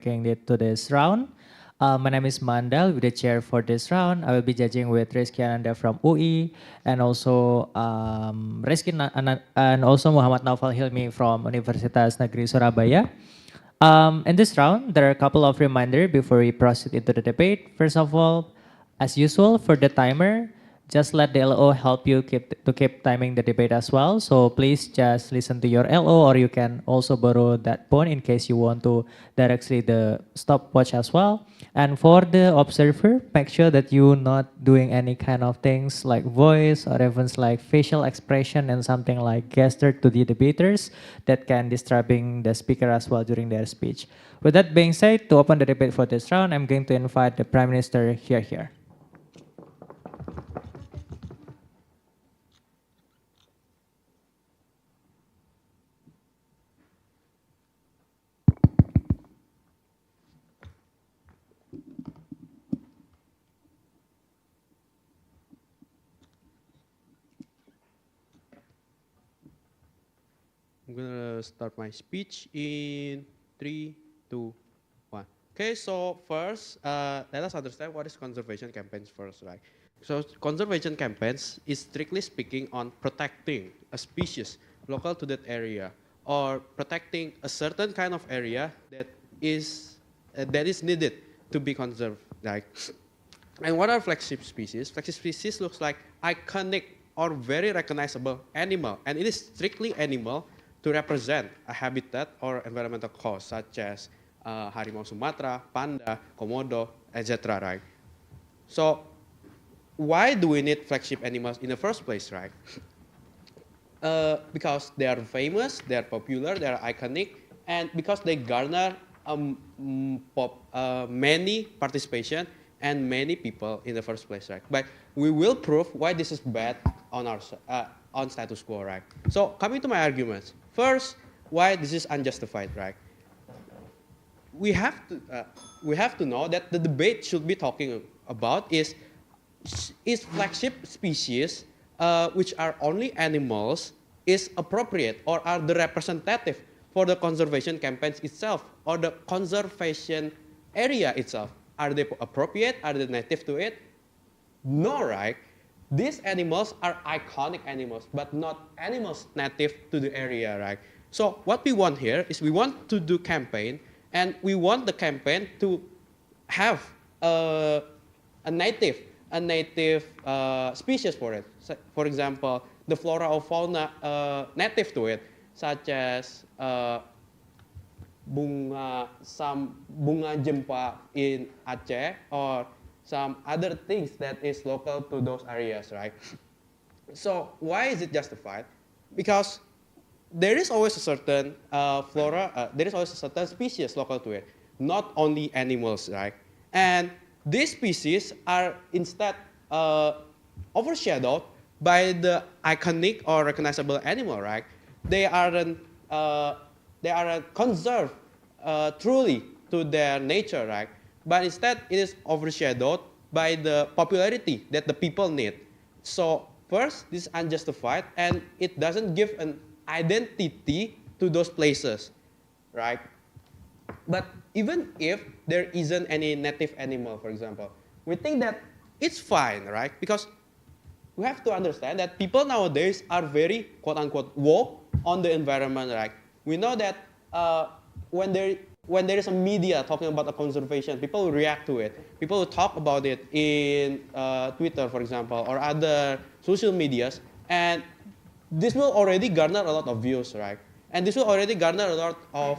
to this round. My name is Mandal, with the chair for this round. I will be judging with Rizky Ananda from UI and also and also Muhammad Naufal Hilmi from Universitas Negeri Surabaya. In this round, there are a couple of reminders before we proceed into the debate. First of all, as usual, for the timer, just let the LO help you keep timing the debate as well. So please just listen to your LO, or you can also borrow that phone in case you want to directly the stopwatch as well. And for the observer, make sure that you're not doing any kind of things like voice or even like facial expression and something like gesture to the debaters that can disturbing the speaker as well during their speech. With that being said, to open the debate for this round, I'm going to invite the Prime Minister here. I'm gonna start my speech in 3, 2, 1. Okay, so first, let us understand what is conservation campaigns first, right? So conservation campaigns is strictly speaking on protecting a species local to that area, or protecting a certain kind of area that is needed to be conserved, right? And what are flagship species? Flagship species looks like iconic or very recognizable animal, and it is strictly animal to represent a habitat or environmental cause, such as harimau Sumatera, panda, Komodo, etc. Right? So, why do we need flagship animals in the first place, right? Because they are famous, they are popular, they are iconic, and because they garner many participation and many people in the first place, right? But we will prove why this is bad on our on status quo, right? So coming to my arguments, first, why this is unjustified, right? We have to know that the debate should be talking about is flagship species, which are only animals, is appropriate or are the representative for the conservation campaigns itself or the conservation area itself. Are they appropriate? Are they native to it? No, right? These animals are iconic animals, but not animals native to the area, right? So what we want here is we want to do campaign, and we want the campaign to have a native species for it. So, for example, the flora or fauna native to it, such as bunga jempa in Aceh, or some other things that is local to those areas, right? So why is it justified? Because there is always a certain flora, there is always a certain species local to it, not only animals, right? And these species are instead overshadowed by the iconic or recognizable animal, right? They aren't conserved truly to their nature, right? But instead, it is overshadowed by the popularity that the people need. So first, this is unjustified, and it doesn't give an identity to those places, right? But even if there isn't any native animal, for example, we think that it's fine, right? Because we have to understand that people nowadays are very, quote-unquote, woke on the environment, right? We know that when there is a media talking about the conservation, people will react to it. People will talk about it in Twitter, for example, or other social medias, and this will already garner a lot of views, right? And this will already garner a lot of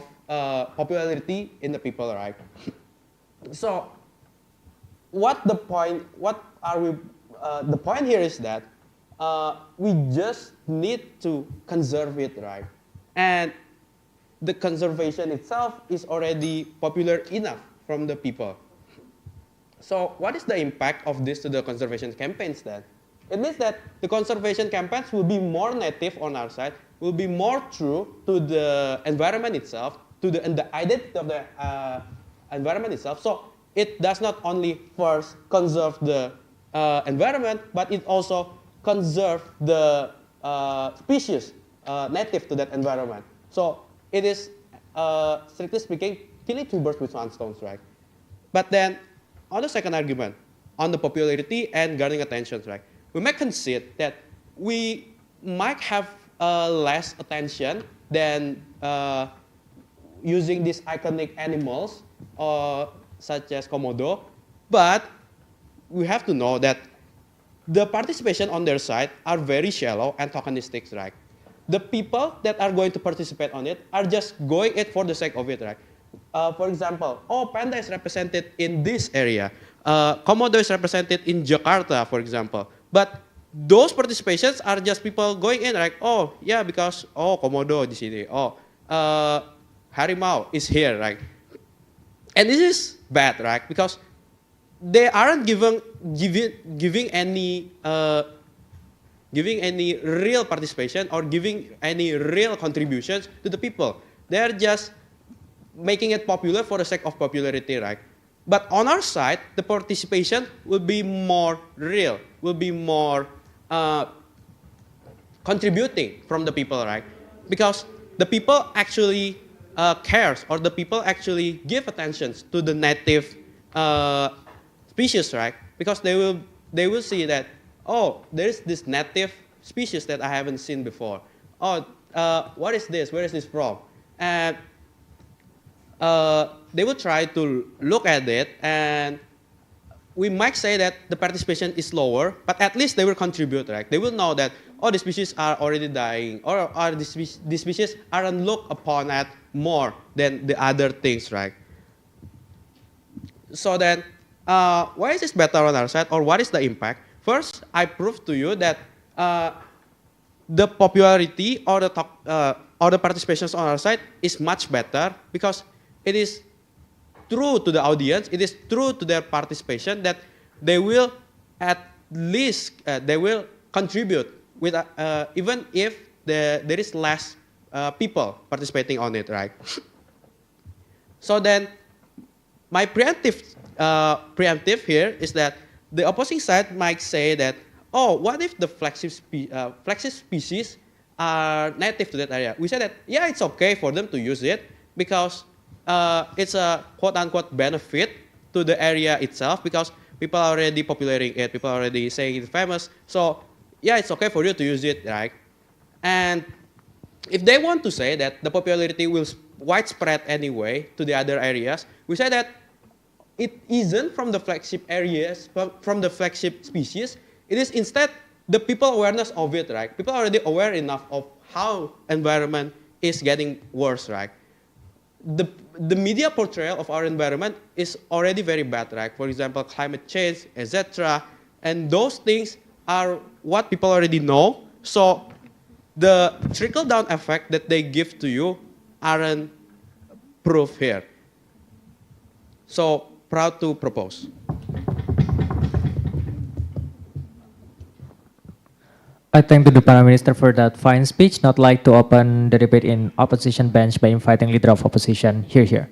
popularity in the people, right? So, the point here is that we just need to conserve it, right? And the conservation itself is already popular enough from the people. So what is the impact of this to the conservation campaigns then? It means that the conservation campaigns will be more native on our side, will be more true to the environment itself, to the identity of the environment itself. So it does not only first conserve the environment, but it also conserve the species native to that environment. So it is, strictly speaking, killing two birds with one stone, right? But then, on the second argument, on the popularity and garnering attention, right? We might concede that we might have less attention than using these iconic animals, such as Komodo, but we have to know that the participation on their side are very shallow and tokenistic, right? The people that are going to participate on it are just going it for the sake of it, right? For example, oh, panda is represented in this area. Komodo is represented in Jakarta, for example. But those participations are just people going in, like, oh, yeah, because, oh, Komodo di sini. Oh, harimau is here, right? And this is bad, right? Because they aren't giving any real participation or giving any real contributions to the people. They're just making it popular for the sake of popularity, right? But on our side, the participation will be more real, will be more contributing from the people, right? Because the people actually cares, or the people actually give attention to the native species, right? Because they will see that, oh, there's this native species that I haven't seen before. Oh, what is this? Where is this from? And they will try to look at it, and we might say that the participation is lower, but at least they will contribute, right? They will know that, oh, the species are already dying, or the species aren't looked upon at more than the other things, right? So then, why is this better on our side, or what is the impact? First, I proved to you that the popularity or the participations on our side is much better because it is true to the audience, it is true to their participation that they will at least they will contribute with even if there is less people participating on it, right? So then, my preemptive here is that the opposing side might say that, oh, what if the flagship species are native to that area? We say that, yeah, it's okay for them to use it because it's a quote-unquote benefit to the area itself because people are already populating it, people are already saying it's famous. So, yeah, it's okay for you to use it, right? And if they want to say that the popularity will widespread anyway to the other areas, we say that it isn't from the flagship areas, from the flagship species. It is instead the people awareness of it, right? People are already aware enough of how environment is getting worse, right? The media portrayal of our environment is already very bad, right? For example, climate change, etc. And those things are what people already know. So the trickle-down effect that they give to you aren't proof here. So proud to propose. I thank the Prime Minister for that fine speech. Not like to open the debate in opposition bench by inviting leader of opposition. Here.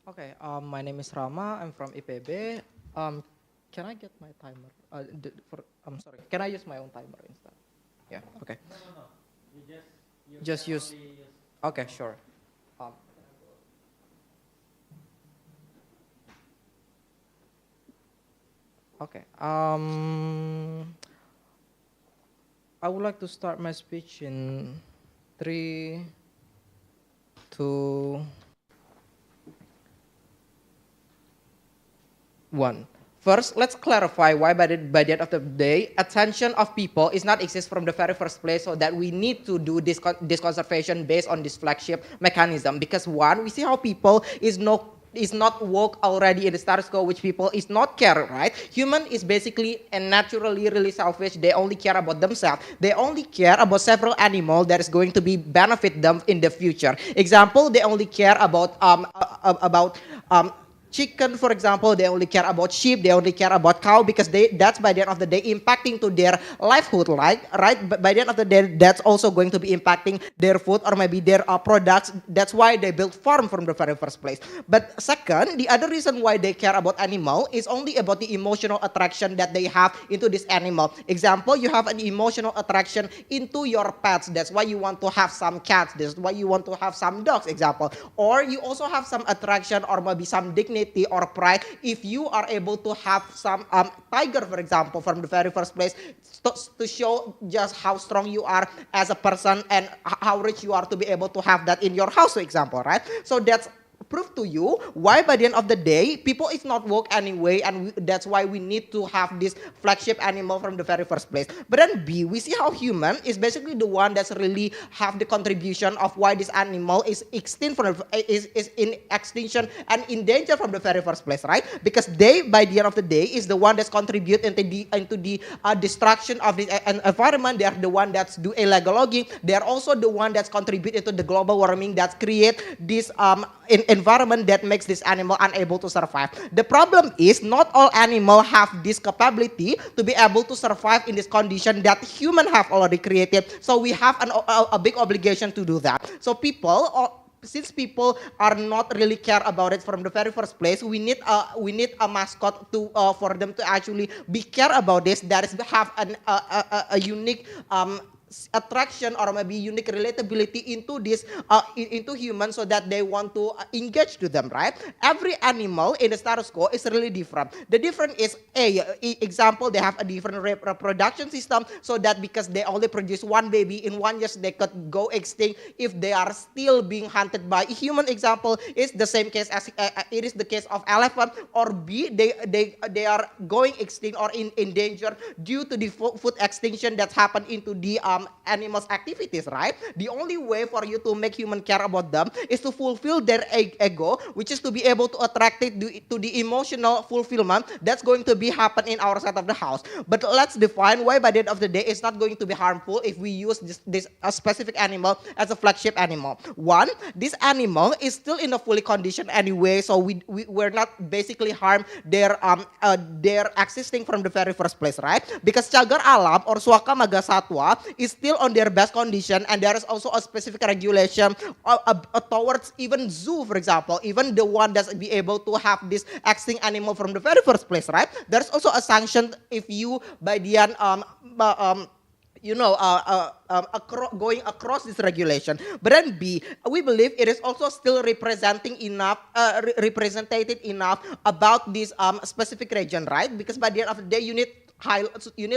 Okay, my name is Rama. I'm from IPB. Can I get my timer? I'm sorry. Can I use my own timer instead? Yeah. Okay. No. You just use. Okay, sure. Okay. I would like to start my speech in 3, 2, 1. First, let's clarify why by the end of the day, attention of people is not exist from the very first place, so that we need to do this conservation based on this flagship mechanism. Because one, we see how people is not woke already in the status quo, which people is not care, right? Human is basically and naturally really selfish. They only care about themselves. They only care about several animals that is going to be benefit them in the future. Example, they only care about chicken, for example, they only care about sheep, they only care about cow because that's by the end of the day impacting to their livelihood, right? But by the end of the day, that's also going to be impacting their food or maybe their products. That's why they built farm from the very first place. But second, the other reason why they care about animal is only about the emotional attraction that they have into this animal. Example, you have an emotional attraction into your pets. That's why you want to have some cats. That's why you want to have some dogs, example. Or you also have some attraction or maybe some dignity or pride if you are able to have some tiger, for example, from the very first place to show just how strong you are as a person and how rich you are to be able to have that in your house, for example, right? So that's prove to you why by the end of the day people is not woke anyway, and that's why we need to have this flagship animal from the very first place. But then B, we see how human is basically the one that's really have the contribution of why this animal is extinct from is in extinction and in danger from the very first place, right? Because they by the end of the day is the one that's contribute into the destruction of the environment. They are the one that's do illegal logging. They are also the one that's contribute into the global warming that create this environment that makes this animal unable to survive. The problem is not all animals have this capability to be able to survive in this condition that humans have already created. So we have a big obligation to do that. So since people are not really care about it from the very first place, we need a mascot to for them to actually be care about this. That is have a unique attraction or maybe unique relatability into this into humans so that they want to engage to them, right? Every animal in the status quo is really different. The difference is example, they have a different reproduction system, so that because they only produce one baby in 1 year, they could go extinct if they are still being hunted by human. Example is the same case as it is the case of elephant. Or B, they are going extinct or in danger due to the food extinction that's happened into the animals' activities, right? The only way for you to make human care about them is to fulfill their ego, which is to be able to attract it to the emotional fulfillment that's going to be happen in our side of the house. But let's define why by the end of the day it's not going to be harmful if we use this specific animal as a flagship animal. One, this animal is still in a fully condition anyway, so we're not basically harm their existing from the very first place, right? Because cagar alam or suaka maga satwa is still on their best condition, and there is also a specific regulation towards even zoo, for example, even the one that's be able to have this extinct animal from the very first place, right? There's also a sanction if you by the end going across this regulation. But then B, we believe it is also still representing enough, representative enough about this specific region, right? Because by the end of the day, you need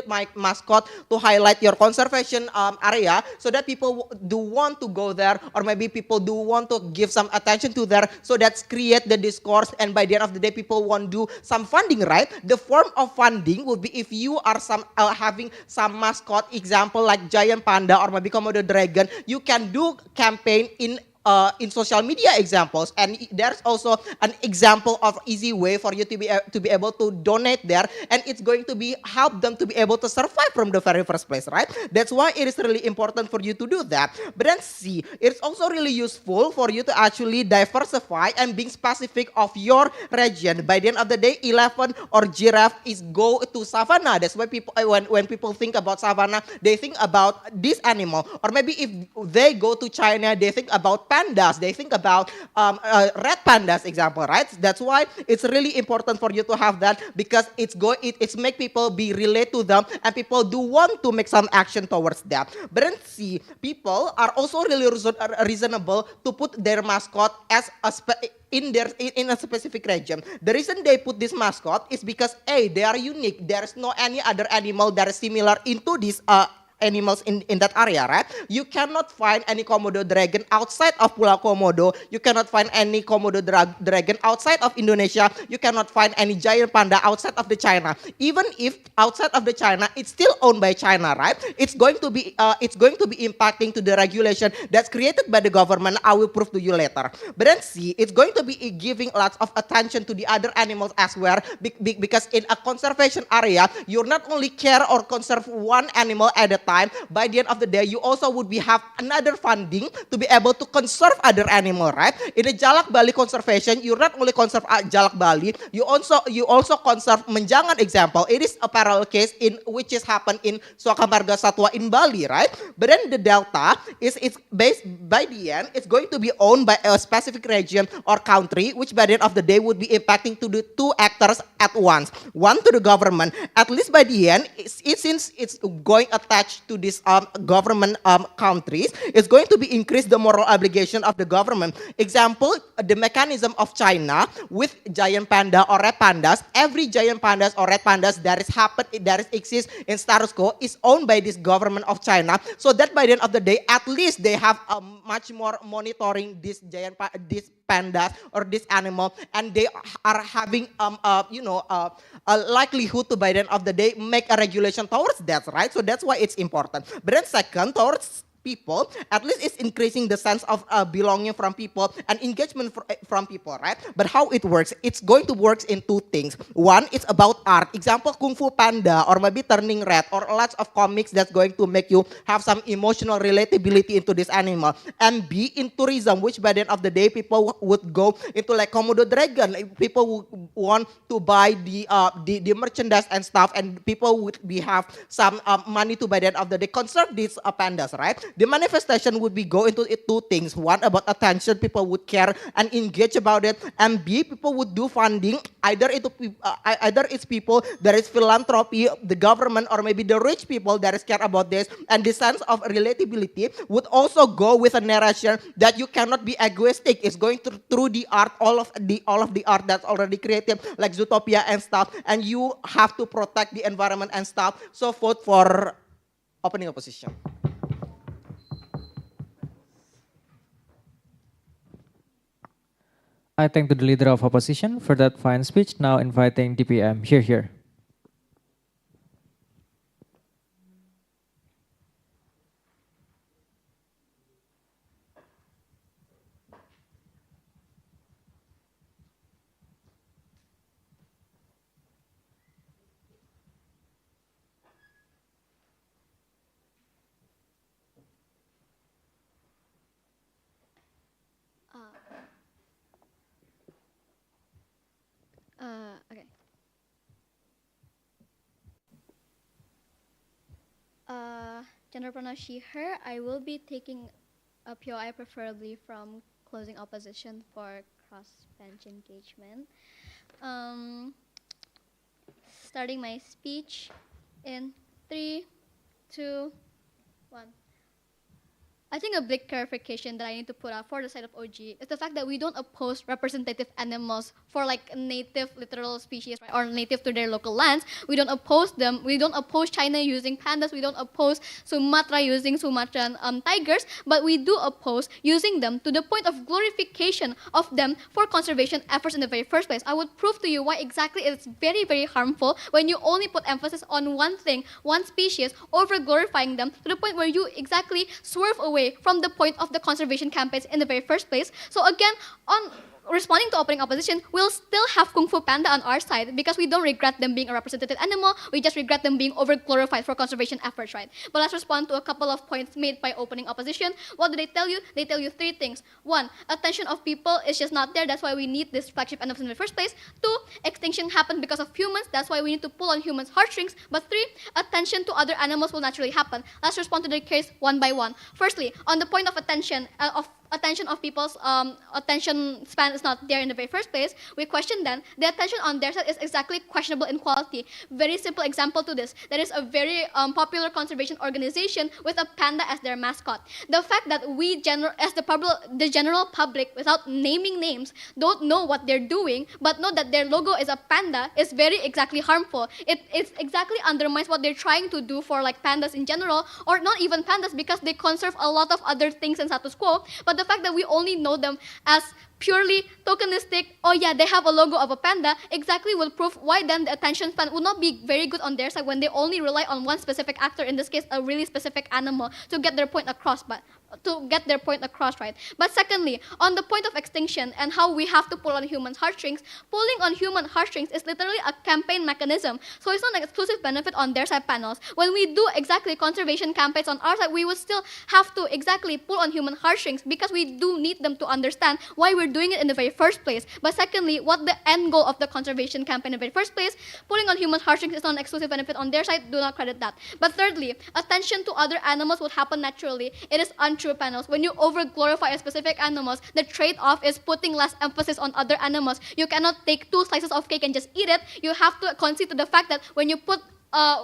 my mascot to highlight your conservation area, so that people do want to go there, or maybe people do want to give some attention to there, so that's create the discourse, and by the end of the day people want to do some funding, right? The form of funding would be if you are having some mascot, example like giant panda or maybe Komodo dragon, you can do campaign in social media examples, and there's also an example of easy way for you to be able to donate there, and it's going to be help them to be able to survive from the very first place, right? That's why it is really important for you to do that. But then C, it's also really useful for you to actually diversify and being specific of your region. By the end of the day, elephant or giraffe is go to savanna. That's why people when people think about savanna, they think about this animal. Or maybe if they go to China, they think about pandas, they think about red pandas, example, right? That's why it's really important for you to have that, because it's make people be relate to them, and people do want to make some action towards that. But then see, people are also really reasonable to put their mascot as in a specific region. The reason they put this mascot is because they are unique. There is no any other animal that is similar into this animals in that area, right? You cannot find any Komodo dragon outside of Pulau Komodo. You cannot find any Komodo dragon outside of Indonesia. You cannot find any giant panda outside of the China. Even if outside of the China, it's still owned by China, right? It's going to be impacting to the regulation that's created by the government. I will prove to you later. But then see, it's going to be giving lots of attention to the other animals as well, because in a conservation area, you're not only care or conserve one animal at a time, by the end of the day, you also would be have another funding to be able to conserve other animal, right? In the Jalak Bali conservation, you not only conserve Jalak Bali, you also conserve Menjangan example. It is a parallel case in which is happened in Swakamarga Satwa in Bali, right? But then the delta it's based by the end, it's going to be owned by a specific region or country, which by the end of the day would be impacting to the two actors at once. One to the government, at least by the end, since it's going attached to this government countries, it's going to be increase the moral obligation of the government. Example, the mechanism of China with giant panda or red pandas. Every giant pandas or red pandas that is exists in status quo is owned by this government of China. So that by the end of the day, at least they have much more monitoring this this pandas or this animal, and they are having a likelihood to by the end of the day make a regulation towards that, right? So that's why it's important. But then second, towards people, at least it's increasing the sense of belonging from people and engagement from people, right? But how it works, it's going to work in two things. One, it's about art. Example, Kung Fu Panda or maybe Turning Red or lots of comics that's going to make you have some emotional relatability into this animal. And B, in tourism, which by the end of the day, people would go into like Komodo dragon. People would want to buy the merchandise and stuff, and people would have some money to by the end of the day conserve these pandas, right? The manifestation would be go into two things. One, about attention, people would care and engage about it. And B, people would do funding. Either it's people that is philanthropy, the government, or maybe the rich people that is care about this. And the sense of relatability would also go with a narration that you cannot be egoistic. It's going through the art, all of the art that's already created, like Zootopia and stuff. And you have to protect the environment and stuff. So vote for opening opposition. I thank the leader of opposition for that fine speech. Now inviting DPM. Here. Okay. Gender pronoun she, her. I will be taking a POI preferably from closing opposition for cross-bench engagement. Starting my speech in 3, 2, 1. I think a big clarification that I need to put out for the side of OG is the fact that we don't oppose representative animals for like native literal species, right, or native to their local lands. We don't oppose them. We don't oppose China using pandas. We don't oppose Sumatra using Sumatran tigers, but we do oppose using them to the point of glorification of them for conservation efforts in the very first place. I would prove to you why exactly it's very, very harmful when you only put emphasis on one thing, one species, over glorifying them to the point where you exactly swerve away from the point of the conservation campaigns in the very first place. So again, on responding to opening opposition, we'll still have Kung Fu Panda on our side because we don't regret them being a representative animal. We just regret them being over-glorified for conservation efforts, right? But let's respond to a couple of points made by opening opposition. What do they tell you? They tell you 3 things. 1, attention of people is just not there. That's why we need this flagship animals in the first place. 2, extinction happened because of humans. That's why we need to pull on humans' heartstrings. But 3, attention to other animals will naturally happen. Let's respond to the case one by one. Firstly, on the point of attention of people's attention span is not there in the very first place, we question then the attention on their side is exactly questionable in quality. Very simple example to this. There is a very popular conservation organization with a panda as their mascot. The fact that we, as the general public, without naming names, don't know what they're doing, but know that their logo is a panda is very exactly harmful. It exactly undermines what they're trying to do for like pandas in general, or not even pandas because they conserve a lot of other things in status quo, but the fact that we only know them as purely tokenistic, oh yeah, they have a logo of a panda, exactly will prove why then the attention span would not be very good on their side when they only rely on one specific actor, in this case, a really specific animal, to get their point across, right? But secondly, on the point of extinction and how we have to pull on human heartstrings, pulling on human heartstrings is literally a campaign mechanism. So it's not an exclusive benefit on their side panels. When we do exactly conservation campaigns on our side, we would still have to exactly pull on human heartstrings because we do need them to understand why we're doing it in the very first place. But secondly, what the end goal of the conservation campaign in the very first place, pulling on human heartstrings is not an exclusive benefit on their side, do not credit that. But thirdly, attention to other animals would happen naturally. It is untrue panels. When you over-glorify a specific animals, the trade-off is putting less emphasis on other animals. You cannot take 2 slices of cake and just eat it. You have to concede to the fact that when you put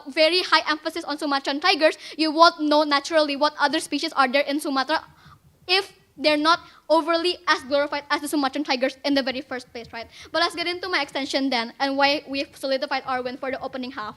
very high emphasis on Sumatran tigers, you won't know naturally what other species are there in Sumatra if they're not overly as glorified as the Sumatran tigers in the very first place, right? But let's get into my extension then and why we've solidified our win for the opening half.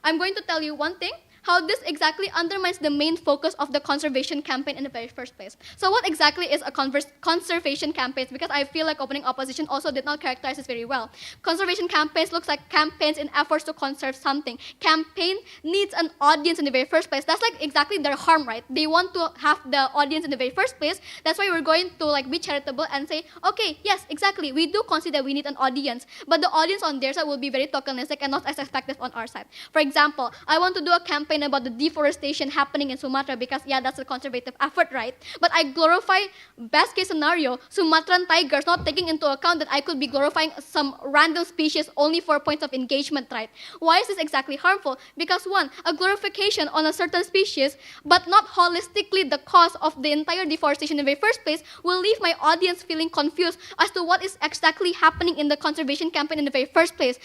I'm going to tell you one thing, how this exactly undermines the main focus of the conservation campaign in the very first place. So what exactly is a conservation campaign? Because I feel like opening opposition also did not characterize this very well. Conservation campaigns looks like campaigns in efforts to conserve something. Campaign needs an audience in the very first place. That's like exactly their harm, right? They want to have the audience in the very first place. That's why we're going to like be charitable and say, okay, yes, exactly, we do consider we need an audience, but the audience on their side will be very tokenistic and not as effective on our side. For example, I want to do a campaign about the deforestation happening in Sumatra because, yeah, that's a conservative effort, right? But I glorify, best case scenario, Sumatran tigers, not taking into account that I could be glorifying some random species only for points of engagement, right? Why is this exactly harmful? Because one, a glorification on a certain species, but not holistically the cause of the entire deforestation in the very first place, will leave my audience feeling confused as to what is exactly happening in the conservation campaign in the very first place.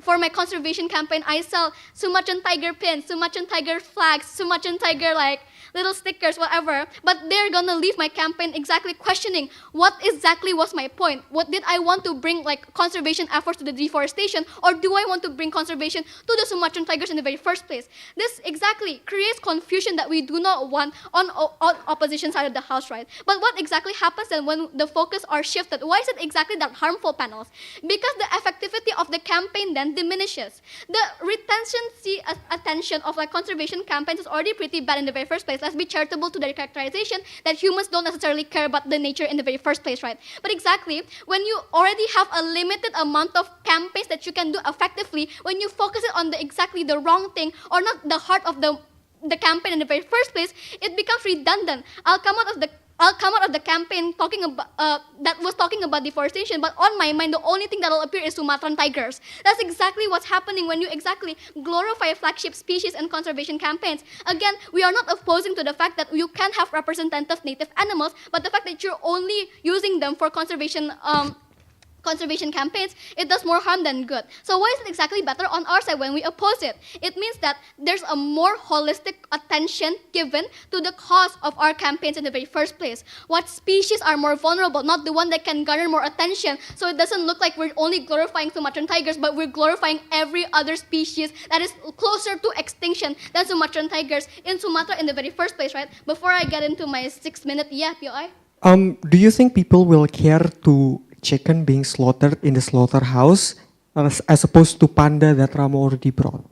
For my conservation campaign, I sell Sumatran tiger pins, Sumatran tiger flags, Sumatran tiger like little stickers, whatever. But they're gonna leave my campaign exactly questioning what exactly was my point. What did I want to bring like conservation efforts to the deforestation, or do I want to bring conservation to the Sumatran tigers in the very first place? This exactly creates confusion that we do not want on opposition side of the house, right? But what exactly happens then when the focus are shifted? Why is it exactly that harmful, panels? Because the effectivity of the campaign then diminishes. The attention of like conservation campaigns is already pretty bad in the very first place. Let's be charitable to their characterization that humans don't necessarily care about the nature in the very first place, right? But exactly, when you already have a limited amount of campaigns that you can do effectively, when you focus it on exactly the wrong thing or not the heart of the campaign in the very first place, it becomes redundant. I'll come out of the campaign talking about deforestation, but on my mind, the only thing that will appear is Sumatran tigers. That's exactly what's happening when you exactly glorify flagship species and conservation campaigns. Again, we are not opposing to the fact that you can have representative native animals, but the fact that you're only using them for conservation campaigns, it does more harm than good. So why is it exactly better on our side when we oppose it? It means that there's a more holistic attention given to the cause of our campaigns in the very first place. What species are more vulnerable, not the one that can garner more attention, so it doesn't look like we're only glorifying Sumatran tigers, but we're glorifying every other species that is closer to extinction than Sumatran tigers in Sumatra in the very first place, right? Before I get into my 6-minute, POI. Do you think people will care to chicken being slaughtered in the slaughterhouse as opposed to panda that Ramo already brought?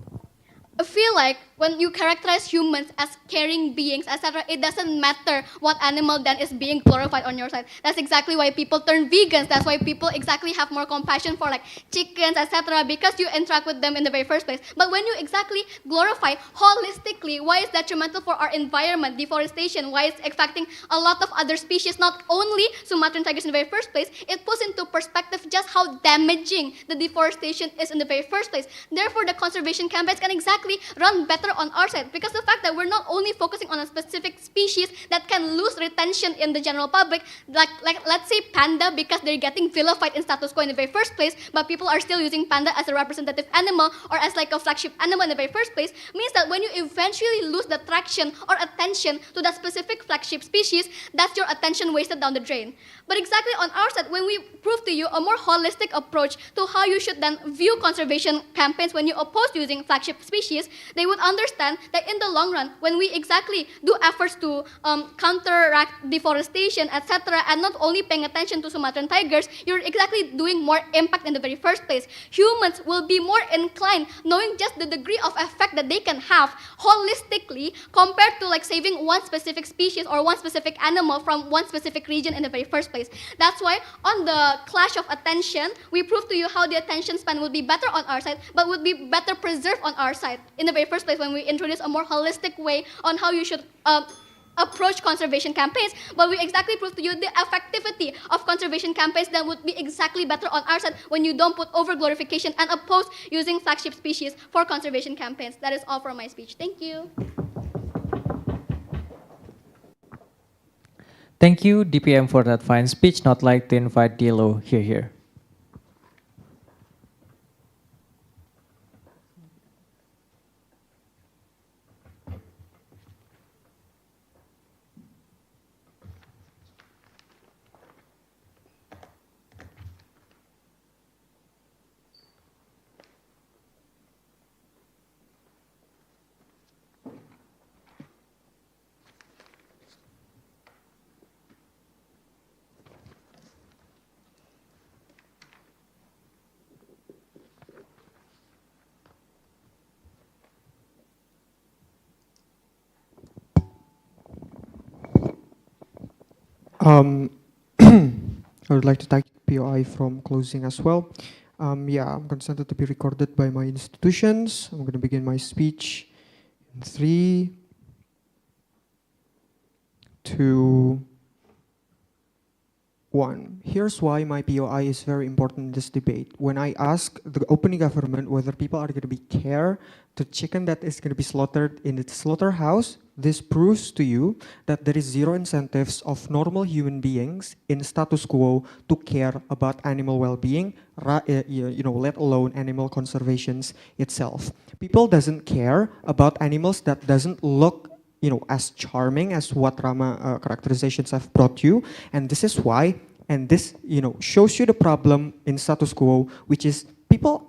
I feel like when you characterize humans as caring beings, etc., it doesn't matter what animal then is being glorified on your side. That's exactly why people turn vegans. That's why people exactly have more compassion for like chickens, etc., because you interact with them in the very first place. But when you exactly glorify holistically, why it's detrimental for our environment, deforestation, why it's affecting a lot of other species, not only Sumatran tigers in the very first place, it puts into perspective just how damaging the deforestation is in the very first place. Therefore, the conservation campaigns can exactly run better on our side, because the fact that we're not only focusing on a specific species that can lose retention in the general public, like let's say panda, because they're getting vilified in status quo in the very first place, but people are still using panda as a representative animal or as like a flagship animal in the very first place, means that when you eventually lose the traction or attention to that specific flagship species, that's your attention wasted down the drain. But exactly on our side, when we prove to you a more holistic approach to how you should then view conservation campaigns when you oppose using flagship species, they would understand that in the long run, when we exactly do efforts to counteract deforestation, etc., and not only paying attention to Sumatran tigers, you're exactly doing more impact in the very first place. Humans will be more inclined, knowing just the degree of effect that they can have holistically compared to like saving one specific species or one specific animal from one specific region in the very first place. That's why on the clash of attention, we prove to you how the attention span would be better on our side, but would be better preserved on our side in the very first place when we introduce a more holistic way on how you should approach conservation campaigns. But we exactly prove to you the effectivity of conservation campaigns that would be exactly better on our side when you don't put over glorification and oppose using flagship species for conservation campaigns. That is all for my speech. Thank you. Thank you, DPM, for that fine speech. Not like to invite Dielo here. I would like to thank POI from closing as well. Yeah, I'm consented to be recorded by my institutions. I'm going to begin my speech in 3, 2, 1. Here's why my POI is very important in this debate. When I ask the opening government whether people are going to be care the chicken that is going to be slaughtered in the slaughterhouse, this proves to you that there is zero incentives of normal human beings in status quo to care about animal well-being, let alone animal conservations itself. People doesn't care about animals that doesn't look as charming as what Rama characterizations have brought you, and this is why, and this, shows you the problem in status quo, which is people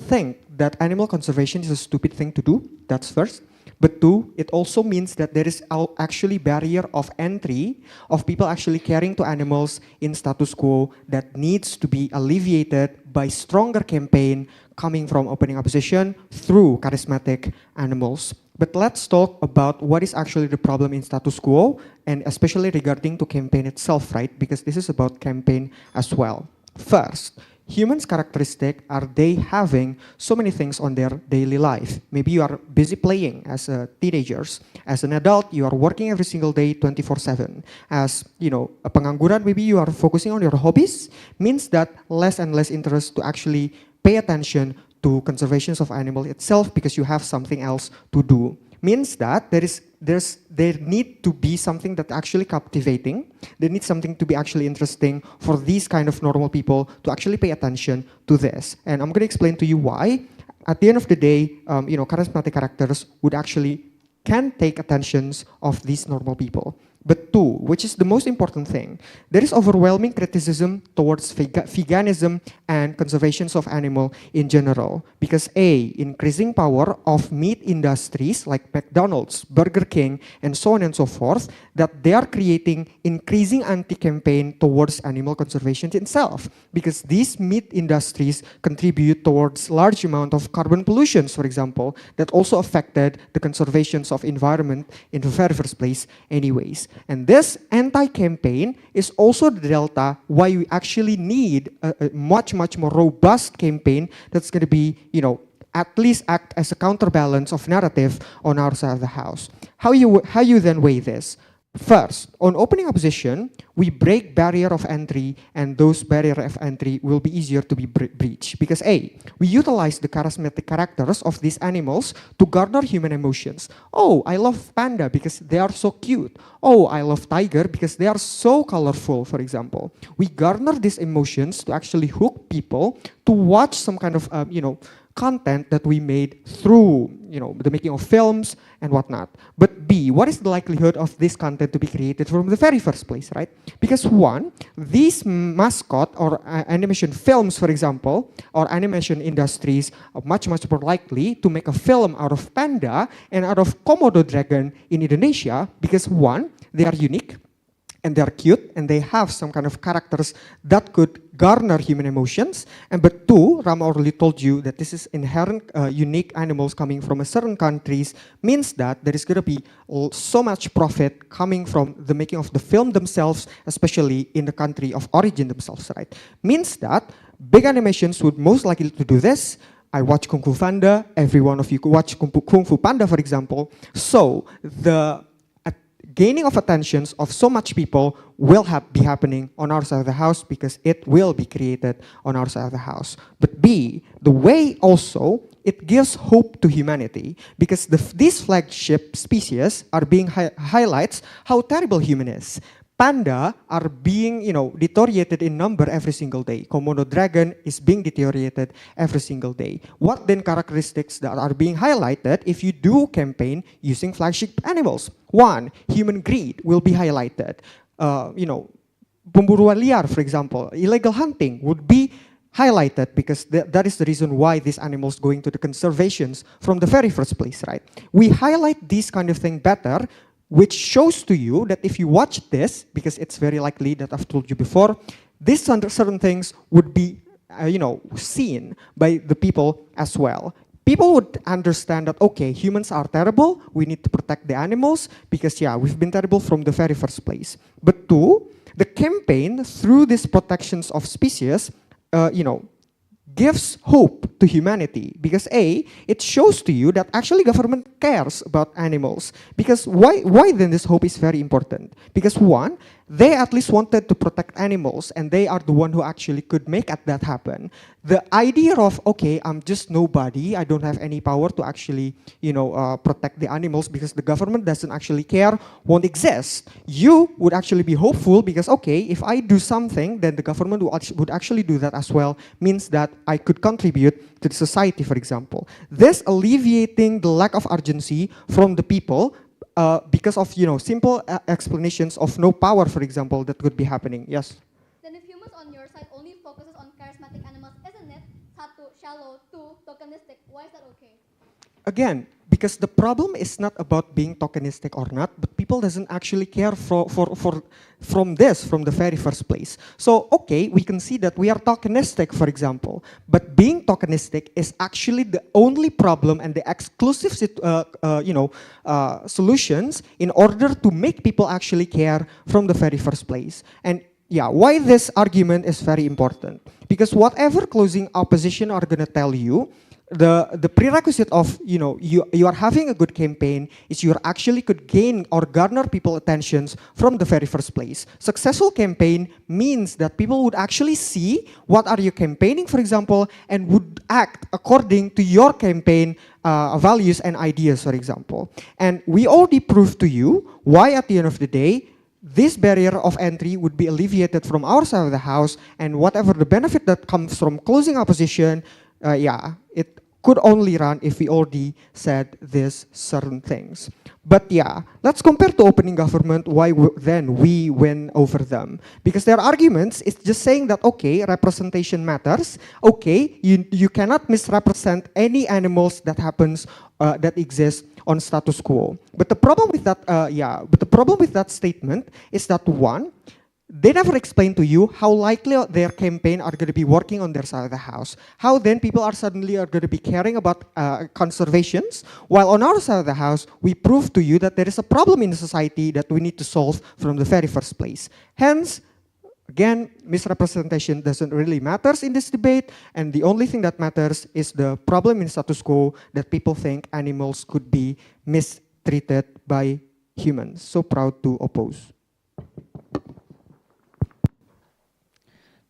think that animal conservation is a stupid thing to do. That's first. But 2, it also means that there is actually barrier of entry of people actually caring to animals in status quo that needs to be alleviated by stronger campaign coming from opening opposition through charismatic animals. But let's talk about what is actually the problem in status quo, and especially regarding to campaign itself, right? Because this is about campaign as well. First, humans' characteristic are they having so many things on their daily life. Maybe you are busy playing as teenagers. As an adult, you are working every single day 24/7. As a pengangguran, maybe you are focusing on your hobbies, means that less and less interest to actually pay attention to conservations of animals itself because you have something else to do. Means that there need to be something that actually captivating. There needs something to be actually interesting for these kind of normal people to actually pay attention to this. And I'm going to explain to you why. At the end of the day, charismatic characters would actually can take attentions of these normal people. But 2, which is the most important thing, there is overwhelming criticism towards veganism and conservations of animal in general. Because A, increasing power of meat industries like McDonald's, Burger King, and so on and so forth, that they are creating increasing anti-campaign towards animal conservation itself. Because these meat industries contribute towards large amount of carbon pollution, for example, that also affected the conservations of environment in the very first place anyways. And this anti-campaign is also the delta why we actually need a much more robust campaign that's going to be, at least act as a counterbalance of narrative on our side of the house. How you then weigh this? First, on opening opposition, we break barrier of entry, and those barrier of entry will be easier to be breached. Because A, we utilize the charismatic characters of these animals to garner human emotions. Oh, I love panda because they are so cute. Oh, I love tiger because they are so colorful, for example. We garner these emotions to actually hook people to watch some kind of, content that we made through, the making of films and whatnot. But B, what is the likelihood of this content to be created from the very first place, right? Because one, these mascot or animation films, for example, or animation industries are much more likely to make a film out of panda and out of Komodo dragon in Indonesia because one, they are unique, and they're cute, and they have some kind of characters that could garner human emotions. And but two, Rama already told you that this is inherent unique animals coming from a certain countries, means that there is going to be so much profit coming from the making of the film themselves, especially in the country of origin themselves, right? Means that big animations would most likely to do this. I watch Kung Fu Panda, every one of you could watch Kung Fu Panda, for example. So the gaining of attentions of so much people will be happening on our side of the house because it will be created on our side of the house. But B, the way also, it gives hope to humanity because these flagship species are being highlights how terrible human is. Panda are being, deteriorated in number every single day. Komodo dragon is being deteriorated every single day. What then characteristics that are being highlighted if you do campaign using flagship animals? One, human greed will be highlighted. Pemburuan liar, for example, illegal hunting would be highlighted because that is the reason why these animals going to the conservations from the very first place, right? We highlight these kind of thing better, which shows to you that if you watch this, because it's very likely that I've told you before, these certain things would be, seen by the people as well. People would understand that, okay, humans are terrible, we need to protect the animals, because we've been terrible from the very first place. But two, the campaign through these protections of species, gives hope to humanity because A, it shows to you that actually government cares about animals. Because why then this hope is very important? Because one, they at least wanted to protect animals and they are the one who actually could make that happen. The idea of, okay, I'm just nobody, I don't have any power to actually, protect the animals because the government doesn't actually care, won't exist. You would actually be hopeful because, okay, if I do something, then the government would actually do that as well, means that I could contribute to the society, for example. This alleviating the lack of urgency from the people because of, simple explanations of no power, for example, that could be happening. Yes? Then if humans on your side only focuses on charismatic animals, isn't it? Satu, shallow, two, tokenistic. Why is that okay? Again, because the problem is not about being tokenistic or not, but people doesn't actually care from the very first place. So, okay, we can see that we are tokenistic, for example, but being tokenistic is actually the only problem and the exclusive, solutions in order to make people actually care from the very first place. And why this argument is very important? Because whatever closing opposition are gonna tell you, the prerequisite of you are having a good campaign is you actually could gain or garner people attentions from the very first place. Successful campaign means that people would actually see what are you campaigning, for example, and would act according to your campaign values and ideas, for example. And we already proved to you why at the end of the day this barrier of entry would be alleviated from our side of the house, and whatever the benefit that comes from closing opposition, it could only run if we already said these certain things. But let's compare to opening government, why then we win over them. Because their arguments is just saying that, okay, representation matters. Okay, you cannot misrepresent any animals that happens, that exist on status quo. But the problem with that, statement is that one, they never explain to you how likely their campaign are going to be working on their side of the house. How then people are suddenly going to be caring about conservations, while on our side of the house, we prove to you that there is a problem in the society that we need to solve from the very first place. Hence, again, misrepresentation doesn't really matter in this debate, and the only thing that matters is the problem in status quo that people think animals could be mistreated by humans. So proud to oppose.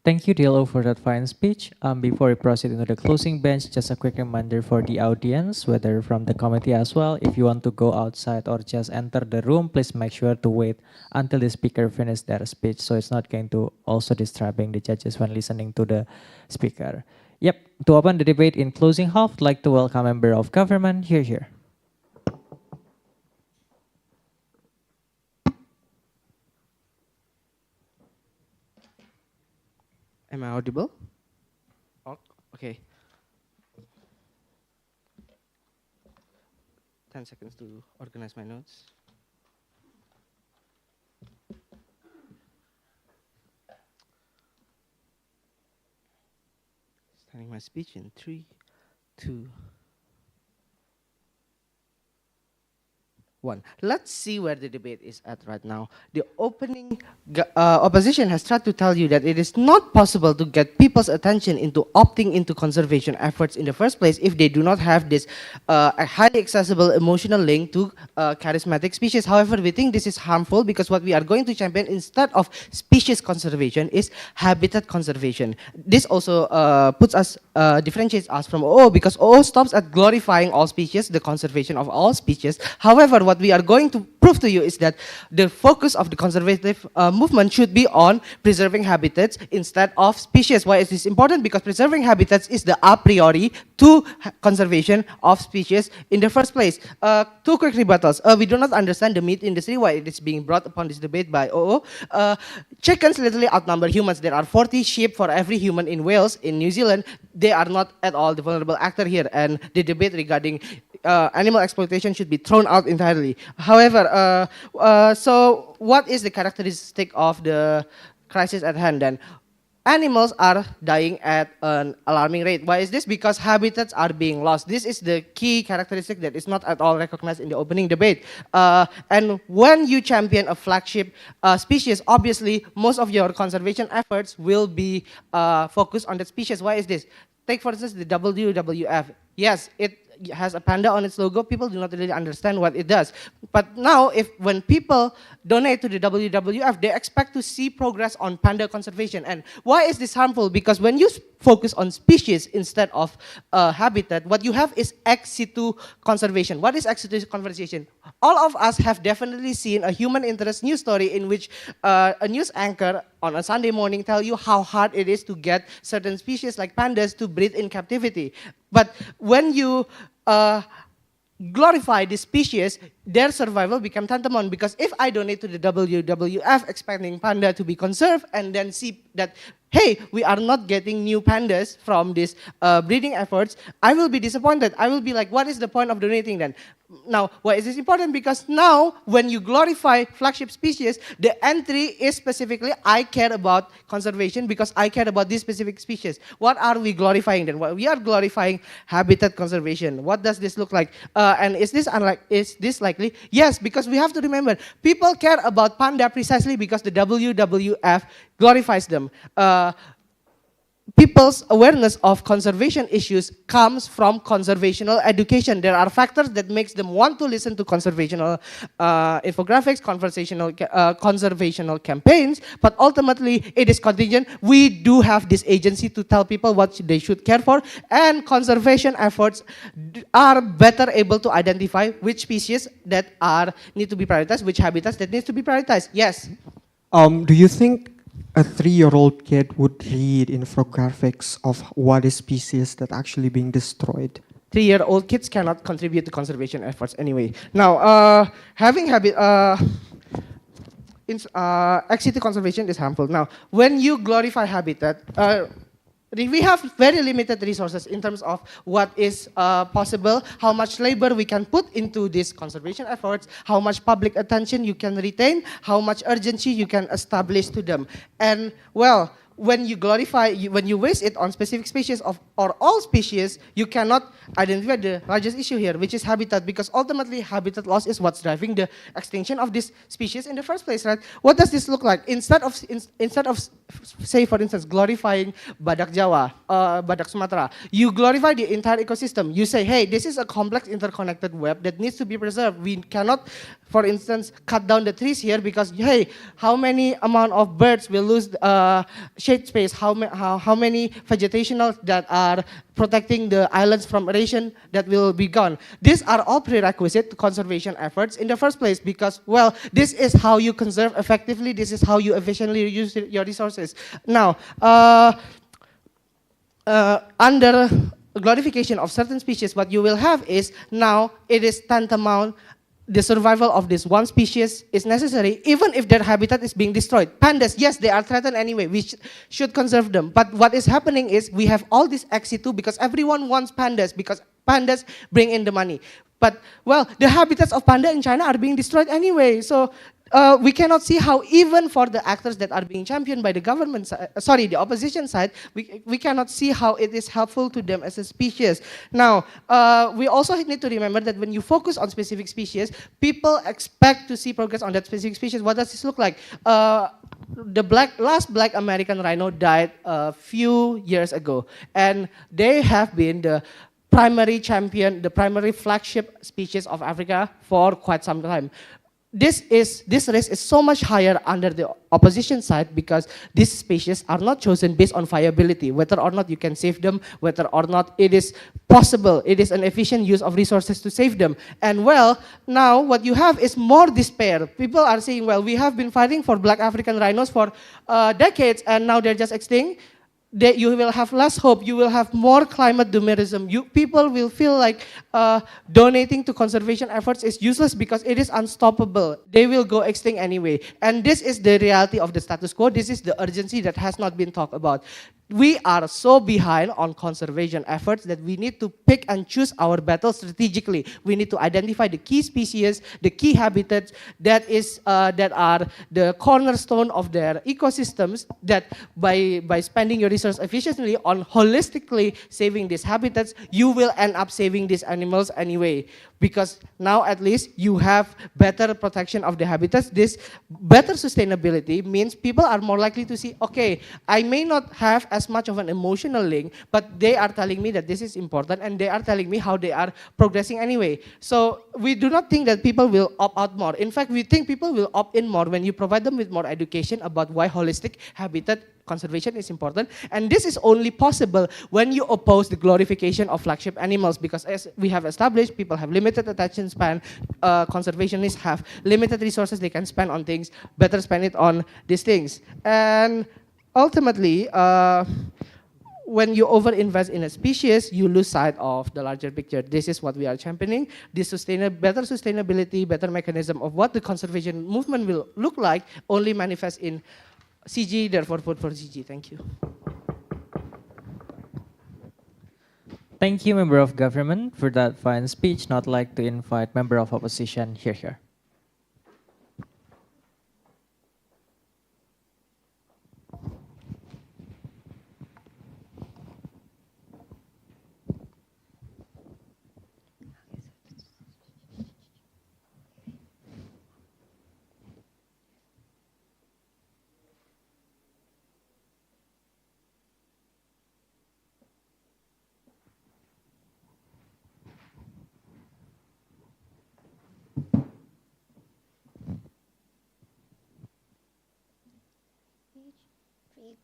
Thank you, Dilo, for that fine speech. Before we proceed into the closing bench, just a quick reminder for the audience, whether from the committee as well, if you want to go outside or just enter the room, please make sure to wait until the speaker finishes their speech, so it's not going to also disturbing the judges when listening to the speaker. Yep, to open the debate in closing half, I'd like to welcome member of government here. Am I audible? Okay. 10 seconds to organize my notes. Starting my speech in 3, 2, 1. Let's see where the debate is at right now. The opening opposition has tried to tell you that it is not possible to get people's attention into opting into conservation efforts in the first place if they do not have this a highly accessible emotional link to charismatic species. However, we think this is harmful because what we are going to champion instead of species conservation is habitat conservation. This also differentiates us from OO because OO stops at glorifying all species, the conservation of all species. However, what we are going to prove to you is that the focus of the conservative movement should be on preserving habitats instead of species. Why is this important? Because preserving habitats is the a priori to conservation of species in the first place. Two quick rebuttals. We do not understand the meat industry, why it is being brought upon this debate by OO. Chickens literally outnumber humans. There are 40 sheep for every human in Wales. In New Zealand, they are not at all the vulnerable actor here, and the debate regarding animal exploitation should be thrown out entirely. However, so what is the characteristic of the crisis at hand then? Animals are dying at an alarming rate. Why is this? Because habitats are being lost. This is the key characteristic that is not at all recognized in the opening debate. And when you champion a flagship species, obviously most of your conservation efforts will be focused on that species. Why is this? Take for instance the WWF. Yes, it has a panda on its logo. People do not really understand what it does. But now, when people donate to the WWF, they expect to see progress on panda conservation. And why is this harmful? Because when you focus on species instead of habitat, what you have is ex situ conservation. What is ex situ conservation? All of us have definitely seen a human interest news story in which a news anchor on a Sunday morning tell you how hard it is to get certain species like pandas to breed in captivity. But when you glorify the species, their survival become tantamount. Because if I donate to the WWF expecting panda to be conserved and then see that, hey, we are not getting new pandas from these breeding efforts, I will be disappointed. I will be like, what is the point of donating then? Now, why is this important? Because now, when you glorify flagship species, the entry is specifically, I care about conservation because I care about this specific species. What are we glorifying then? Well, we are glorifying habitat conservation. What does this look like? And is this likely? Yes, because we have to remember, people care about panda precisely because the WWF glorifies them. People's awareness of conservation issues comes from conservational education. There are factors that makes them want to listen to conservational infographics, conservational campaigns, but ultimately it is contingent. We do have this agency to tell people what they should care for, and conservation efforts are better able to identify which species that need to be prioritized, which habitats that need to be prioritized. Yes? Do you think a 3-year-old kid would read infographics of what is species that actually being destroyed? 3-year-old kids cannot contribute to conservation efforts anyway. Now, having ex-situ conservation is harmful. Now, when you glorify habitat, we have very limited resources in terms of what is possible, how much labor we can put into these conservation efforts, how much public attention you can retain, how much urgency you can establish to them. And well, when you glorify, when you waste it on specific species or all species, you cannot identify the largest issue here, which is habitat, because ultimately habitat loss is what's driving the extinction of this species in the first place, right? What does this look like? Instead of say, for instance, glorifying badak Jawa, badak Sumatra, you glorify the entire ecosystem. You say, hey, this is a complex interconnected web that needs to be preserved. We cannot, for instance, cut down the trees here because, hey, how many amount of birds will lose shade space? How many vegetational that are protecting the islands from erosion that will be gone? These are all prerequisite to conservation efforts in the first place because, well, this is how you conserve effectively. This is how you efficiently use your resources. Now, under glorification of certain species, what you will have is now it is tantamount. The survival of this one species is necessary, even if their habitat is being destroyed. Pandas, yes, they are threatened anyway. We should conserve them. But what is happening is we have all this ex-situ because everyone wants pandas because pandas bring in the money. But, well, the habitats of panda in China are being destroyed anyway. So we cannot see how even for the actors that are being championed by the government, the opposition side, we cannot see how it is helpful to them as a species. Now, we also need to remember that when you focus on specific species, people expect to see progress on that specific species. What does this look like? The last black American rhino died a few years ago, and they have been the primary champion, the primary flagship species of Africa for quite some time. This risk is so much higher under the opposition side because these species are not chosen based on viability, whether or not you can save them, whether or not it is possible, it is an efficient use of resources to save them. And well, now what you have is more despair. People are saying, well, we have been fighting for black African rhinos for decades and now they're just extinct. You will have less hope, you will have more climate doomerism. People will feel like donating to conservation efforts is useless because it is unstoppable. They will go extinct anyway. And this is the reality of the status quo. This is the urgency that has not been talked about. We are so behind on conservation efforts that we need to pick and choose our battles strategically. We need to identify the key species, the key habitats that are the cornerstone of their ecosystems, that by spending your resources efficiently on holistically saving these habitats, you will end up saving these animals anyway. Because now at least you have better protection of the habitats. This better sustainability means people are more likely to see, okay, I may not have as much of an emotional link, but they are telling me that this is important and they are telling me how they are progressing anyway. So we do not think that people will opt out more. In fact, we think people will opt in more when you provide them with more education about why holistic habitat conservation is important. And this is only possible when you oppose the glorification of flagship animals, because as we have established, people have limited attention span, conservationists have limited resources they can spend on things, better spend it on these things. And ultimately, when you overinvest in a species, you lose sight of the larger picture. This is what we are championing. This better sustainability, better mechanism of what the conservation movement will look like only manifests in CG, therefore vote for CG. Thank you. Thank you, Member of Government, for that fine speech. Not like to invite Member of Opposition here.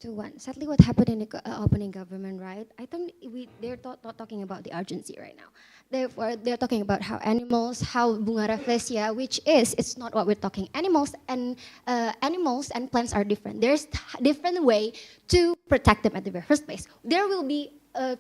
To one. Sadly, what happened in the opening government, right? I think they're not talking about the urgency right now. They're talking about how animals, how bunga rafflesia, which it's not what we're talking. Animals and plants are different. There's different way to protect them at the very first place. There will be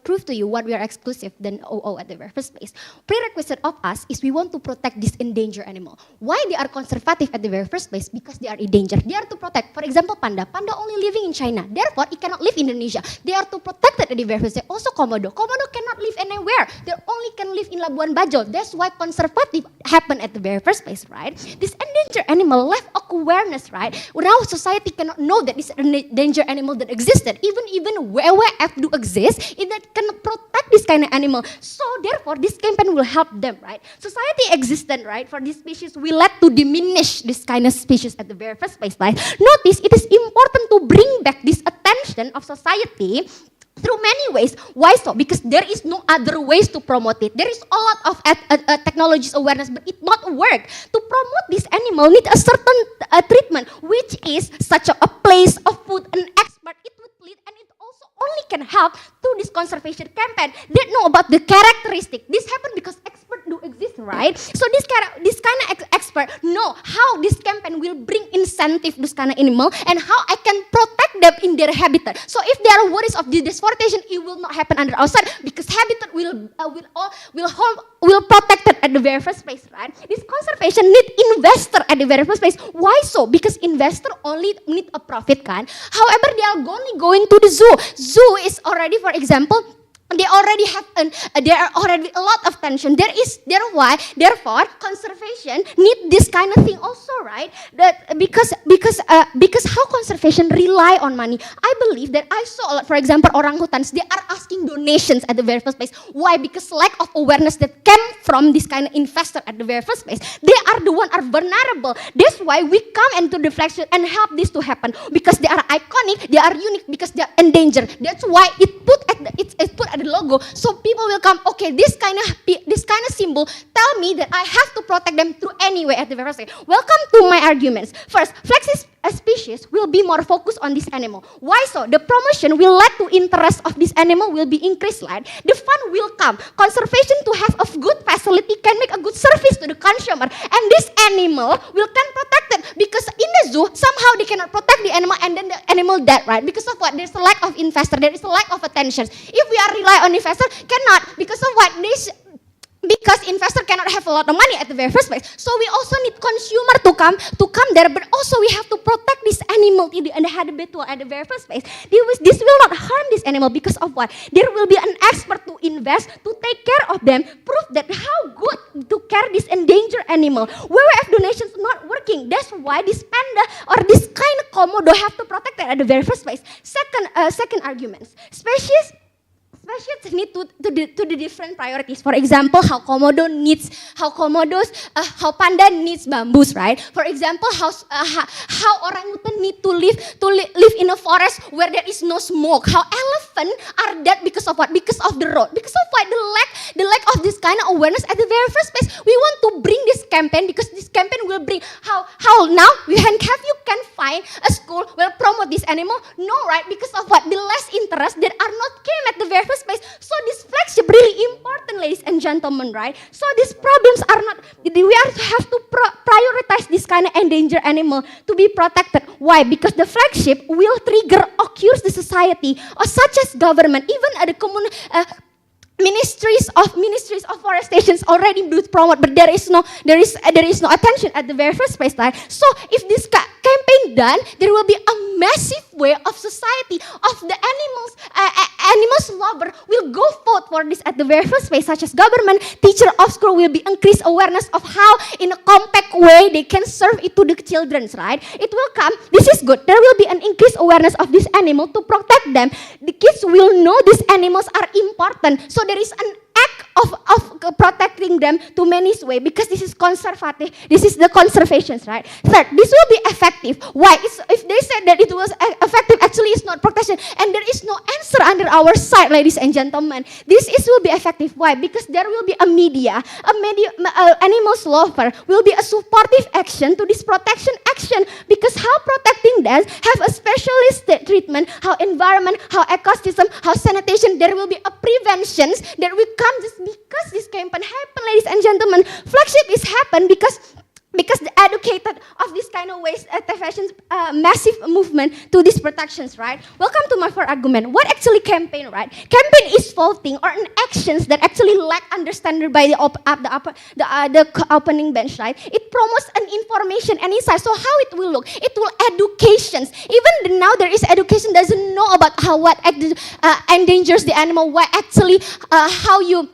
prove to you what we are exclusive than OO at the very first place. Prerequisite of us is we want to protect this endangered animal. Why they are conservative at the very first place? Because they are endangered. They are to protect. For example, panda. Panda only living in China. Therefore, it cannot live in Indonesia. They are to protect it at the very first place. Also, Komodo. Komodo cannot live anywhere. They only can live in Labuan Bajo. That's why conservative happened at the very first place, right? This endangered animal lack of awareness, right? Now society cannot know that this endangered animal that existed. Even WWF do exist, that cannot protect this kind of animal. So therefore, this campaign will help them, right? Society existent, right? For this species, we let to diminish this kind of species at the very first place, right? Notice, it is important to bring back this attention of society through many ways. Why so? Because there is no other ways to promote it. There is a lot of technologies awareness, but it not work. To promote this animal, need a certain treatment, which is such a place of food and expert. It would lead, and it also only can help to this conservation campaign. They know about the characteristic. This happened because experts do exist, right? So this kind of expert know how this campaign will bring incentive to this kind of animal and how I can protect them in their habitat. So if there are worries of deforestation, it will not happen under our side because habitat will protect it at the very first place, right? This conservation need investor at the very first place. Why so? Because investor only need a profit, kan? However, they are only going to the zoo. Zoo is already, for example, they already have there are already a lot of tension. Therefore conservation need this kind of thing also, right? That because how conservation rely on money. I believe that I saw a lot, for example, orangutans, they are asking donations at the very first place. Why? Because lack of awareness that came from this kind of investor at the very first place. They are the one are vulnerable. That's why we come into the flagship and help this to happen because they are iconic, they are unique because they are endangered. That's why it's put at the logo, so people will come. Okay, this kind of symbol tell me that I have to protect them through any way at the very first. Welcome to my arguments. First, flagship species will be more focused on this animal. Why so? The promotion will lead to interest of this animal will be increased, right? The fund will come. Conservation to have a good facility can make a good service to the consumer, and this animal will can protect it because in the zoo somehow they cannot protect the animal and then the animal dead, right? Because of what? There's a lack of investor. There is a lack of attention. If we are rely on investor, cannot because of what? Because investor cannot have a lot of money at the very first place. So we also need consumer to come there, but also we have to protect this animal in the habitat at the very first place. This will not harm this animal because of what? There will be an expert to invest, to take care of them, prove that how good to care this endangered animal. WWF donations not working. That's why this panda or this kind of Komodo have to protect it at the very first place. Second arguments. Species need to the different priorities. For example, how panda needs bamboos, right? For example, how orangutan need to live in a forest where there is no smoke. How elephant are dead because of what? Because of the road. Because of what? The lack of this kind of awareness at the very first place. We want to bring this campaign because this campaign will bring how now you can find a school will promote this animal. No, right? Because of what? The less interest that are not came at the very first place. So this flagship really important, ladies and gentlemen, right? So these problems are not, we have to prioritize this kind of endangered animal to be protected. Why? Because the flagship will occurs the society or such as government, even at the ministries of forestation already do promote, but there is no attention at the very first place, right? So if this campaign done, there will be a massive way of society of the animals lover will go forth for this at the very first place, such as government, teacher of school will be increased awareness of how in a compact way they can serve it to the children, right? It will come. This is good. There will be an increased awareness of this animal to protect them. The kids will know these animals are important. So there is an act of protecting them to many ways because this is conservative. This is the conservations, right? Third, this will be effective. Why? If they said that it was effective, actually it's not protection, and there is no answer under our side, ladies and gentlemen. This will be effective. Why? Because there will be a media animals lover will be a supportive action to this protection action because how protecting them have a specialist treatment, how environment, how ecosystem, how sanitation, there will be a preventions that will come just because this campaign happen, ladies and gentlemen. Flagship is happen because the educated of this kind of ways fashion massive movement to these protections, right? Welcome to my fourth argument. What actually campaign, right? Campaign is faulting or an actions that actually lack understanding by the opening bench, right? It promotes an information and insight. So how it will look? It will educations. Even now there is education doesn't know about what endangers the animal. Why actually how you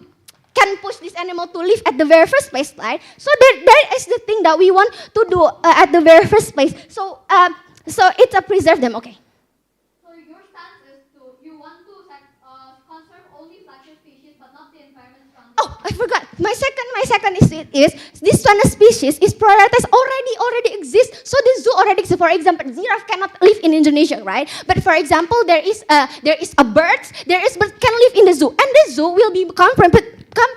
can push this animal to live at the very first place, right? So that is the thing that we want to do at the very first place. So it's a preserve them, okay. So your stance is you want to conserve only flagship species but not the environment. Oh, I forgot. My second is this one species is prioritized already exists. So the zoo already exists. For example, giraffe cannot live in Indonesia, right? But for example, there is a birds can live in the zoo, and the zoo will become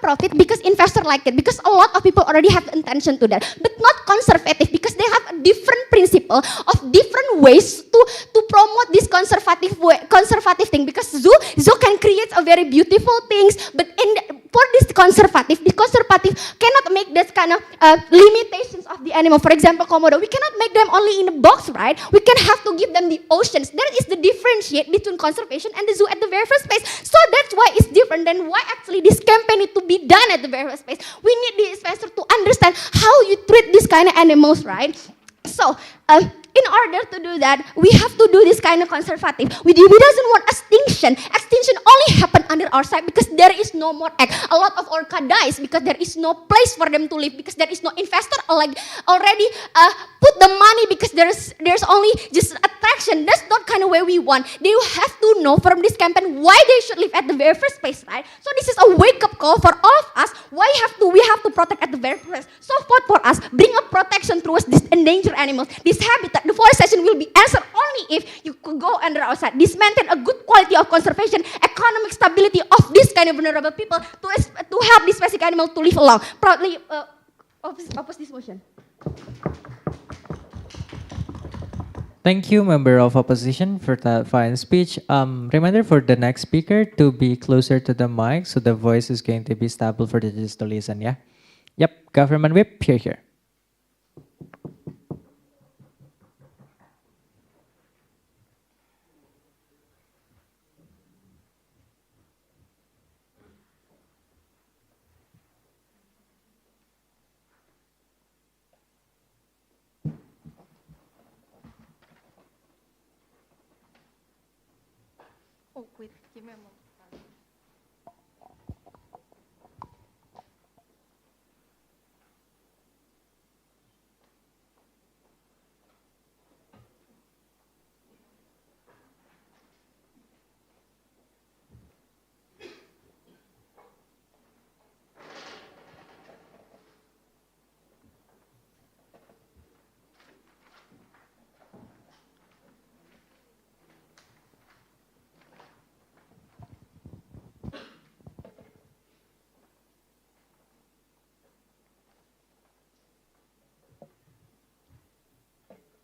profit because investor like it, because a lot of people already have intention to that, but not conservative because they have a different principle of different ways to promote this conservative thing, because zoo can create a very beautiful things, but for this conservative cannot make this kind of limitations of the animal. For example, Komodo, we cannot make them only in a box, right? We can have to give them the oceans. That is the differentiate between conservation and the zoo at the very first place. So that's why it's different than why actually this campaign need to be done at the very first place. We need the investor to understand how you treat this kind of animals, right? So, in order to do that, we have to do this kind of conservative. We doesn't want extinction. Extinction only happen under our side because there is no more egg. A lot of orca dies because there is no place for them to live, because there is no investor like already put the money, because there's only just attraction. That's not kind of way we want. They have to know from this campaign why they should live at the very first place, right? So this is a wake-up call for all of us. Why we have to protect at the very first. So for us, bring up protection towards these endangered animals, this habitat. Deforestation will be answered only if you could go under our side. This maintain a good quality of conservation, economic stability of this kind of vulnerable people to help this basic animal to live along. Proudly oppose this motion. Thank you, member of opposition, for that fine speech. Reminder for the next speaker to be closer to the mic so the voice is going to be stable for the judges to listen, yeah? Yep, government whip, here. Oh, wait, give me a moment.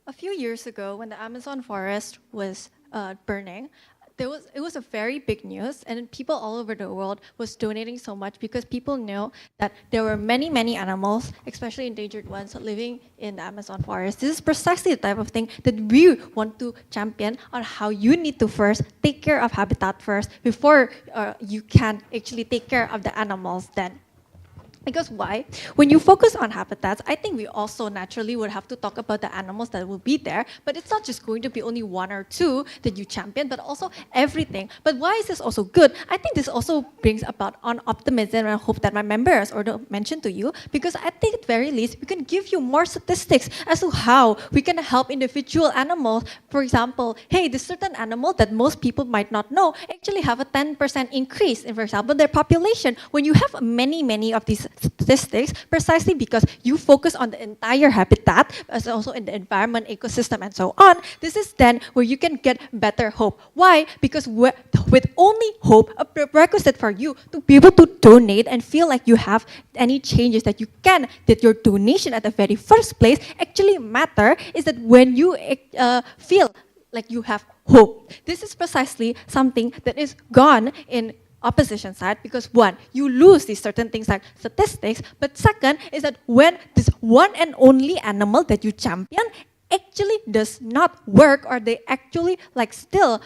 A few years ago, when the Amazon forest was burning, it was a very big news, and people all over the world was donating so much because people knew that there were many, many animals, especially endangered ones, living in the Amazon forest. This is precisely the type of thing that we want to champion, on how you need to first take care of habitat first before you can actually take care of the animals then. Because why? When you focus on habitats, I think we also naturally would have to talk about the animals that will be there, but it's not just going to be only one or two that you champion, but also everything. But why is this also good? I think this also brings about on optimism, and I hope that my members already mentioned to you, because I think at very least we can give you more statistics as to how we can help individual animals. For example, hey, this certain animal that most people might not know actually have a 10% increase in, for example, their population. When you have many, many of these statistics, precisely because you focus on the entire habitat, as also in the environment, ecosystem, and so on, this is then where you can get better hope. Why? Because with only hope, a prerequisite for you to be able to donate and feel like you have any changes that you can, that your donation at the very first place actually matter, is that when you feel like you have hope. This is precisely something that is gone in opposition side, because one, you lose these certain things like statistics, but second is that when this one and only animal that you champion actually does not work, or they actually still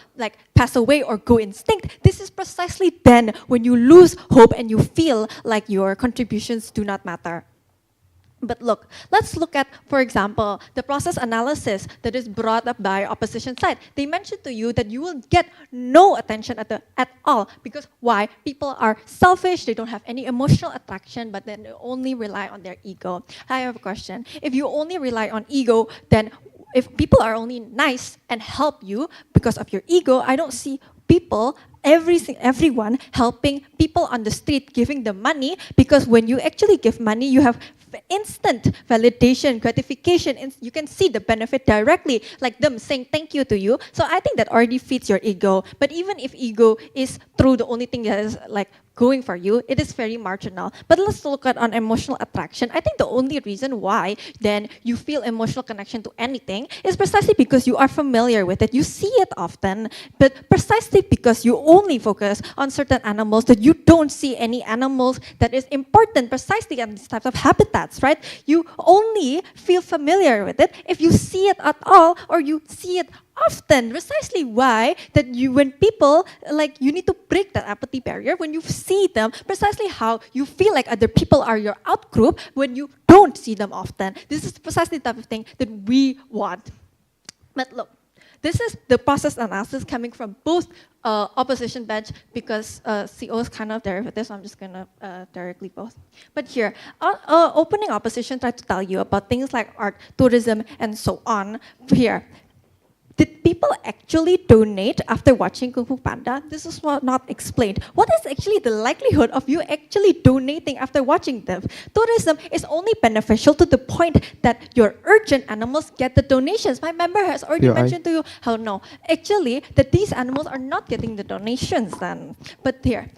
pass away or go extinct, this is precisely then when you lose hope and you feel like your contributions do not matter. But look, let's look at, for example, the process analysis that is brought up by opposition side. They mentioned to you that you will get no attention at all, because why? People are selfish, they don't have any emotional attraction, but then they only rely on their ego. I have a question. If you only rely on ego, then if people are only nice and help you because of your ego, I don't see people, everyone helping people on the street, giving them money, because when you actually give money, you have instant validation, gratification, and you can see the benefit directly, like them saying thank you to you. So I think that already feeds your ego. But even if ego is through the only thing that is going for you, it is very marginal. But let's look at on emotional attraction. I think the only reason why then you feel emotional connection to anything is precisely because you are familiar with it. You see it often, but precisely because you only focus on certain animals, that you don't see any animals that is important precisely on these types of habitats, right? You only feel familiar with it if you see it at all, or you see it often. Precisely why that when people, like, you need to break that apathy barrier when you see them, precisely how you feel like other people are your out group when you don't see them often. This is precisely the type of thing that we want. But look, this is the process analysis coming from both opposition bench, because CO is kind of there with this, so I'm just gonna directly both. But here, opening opposition tried to tell you about things like art, tourism, and so on. Here, did people actually donate after watching Kung Fu Panda? This is not explained. What is actually the likelihood of you actually donating after watching them? Tourism is only beneficial to the point that your urgent animals get the donations. My member has already mentioned to you how no, actually that these animals are not getting the donations then. But here,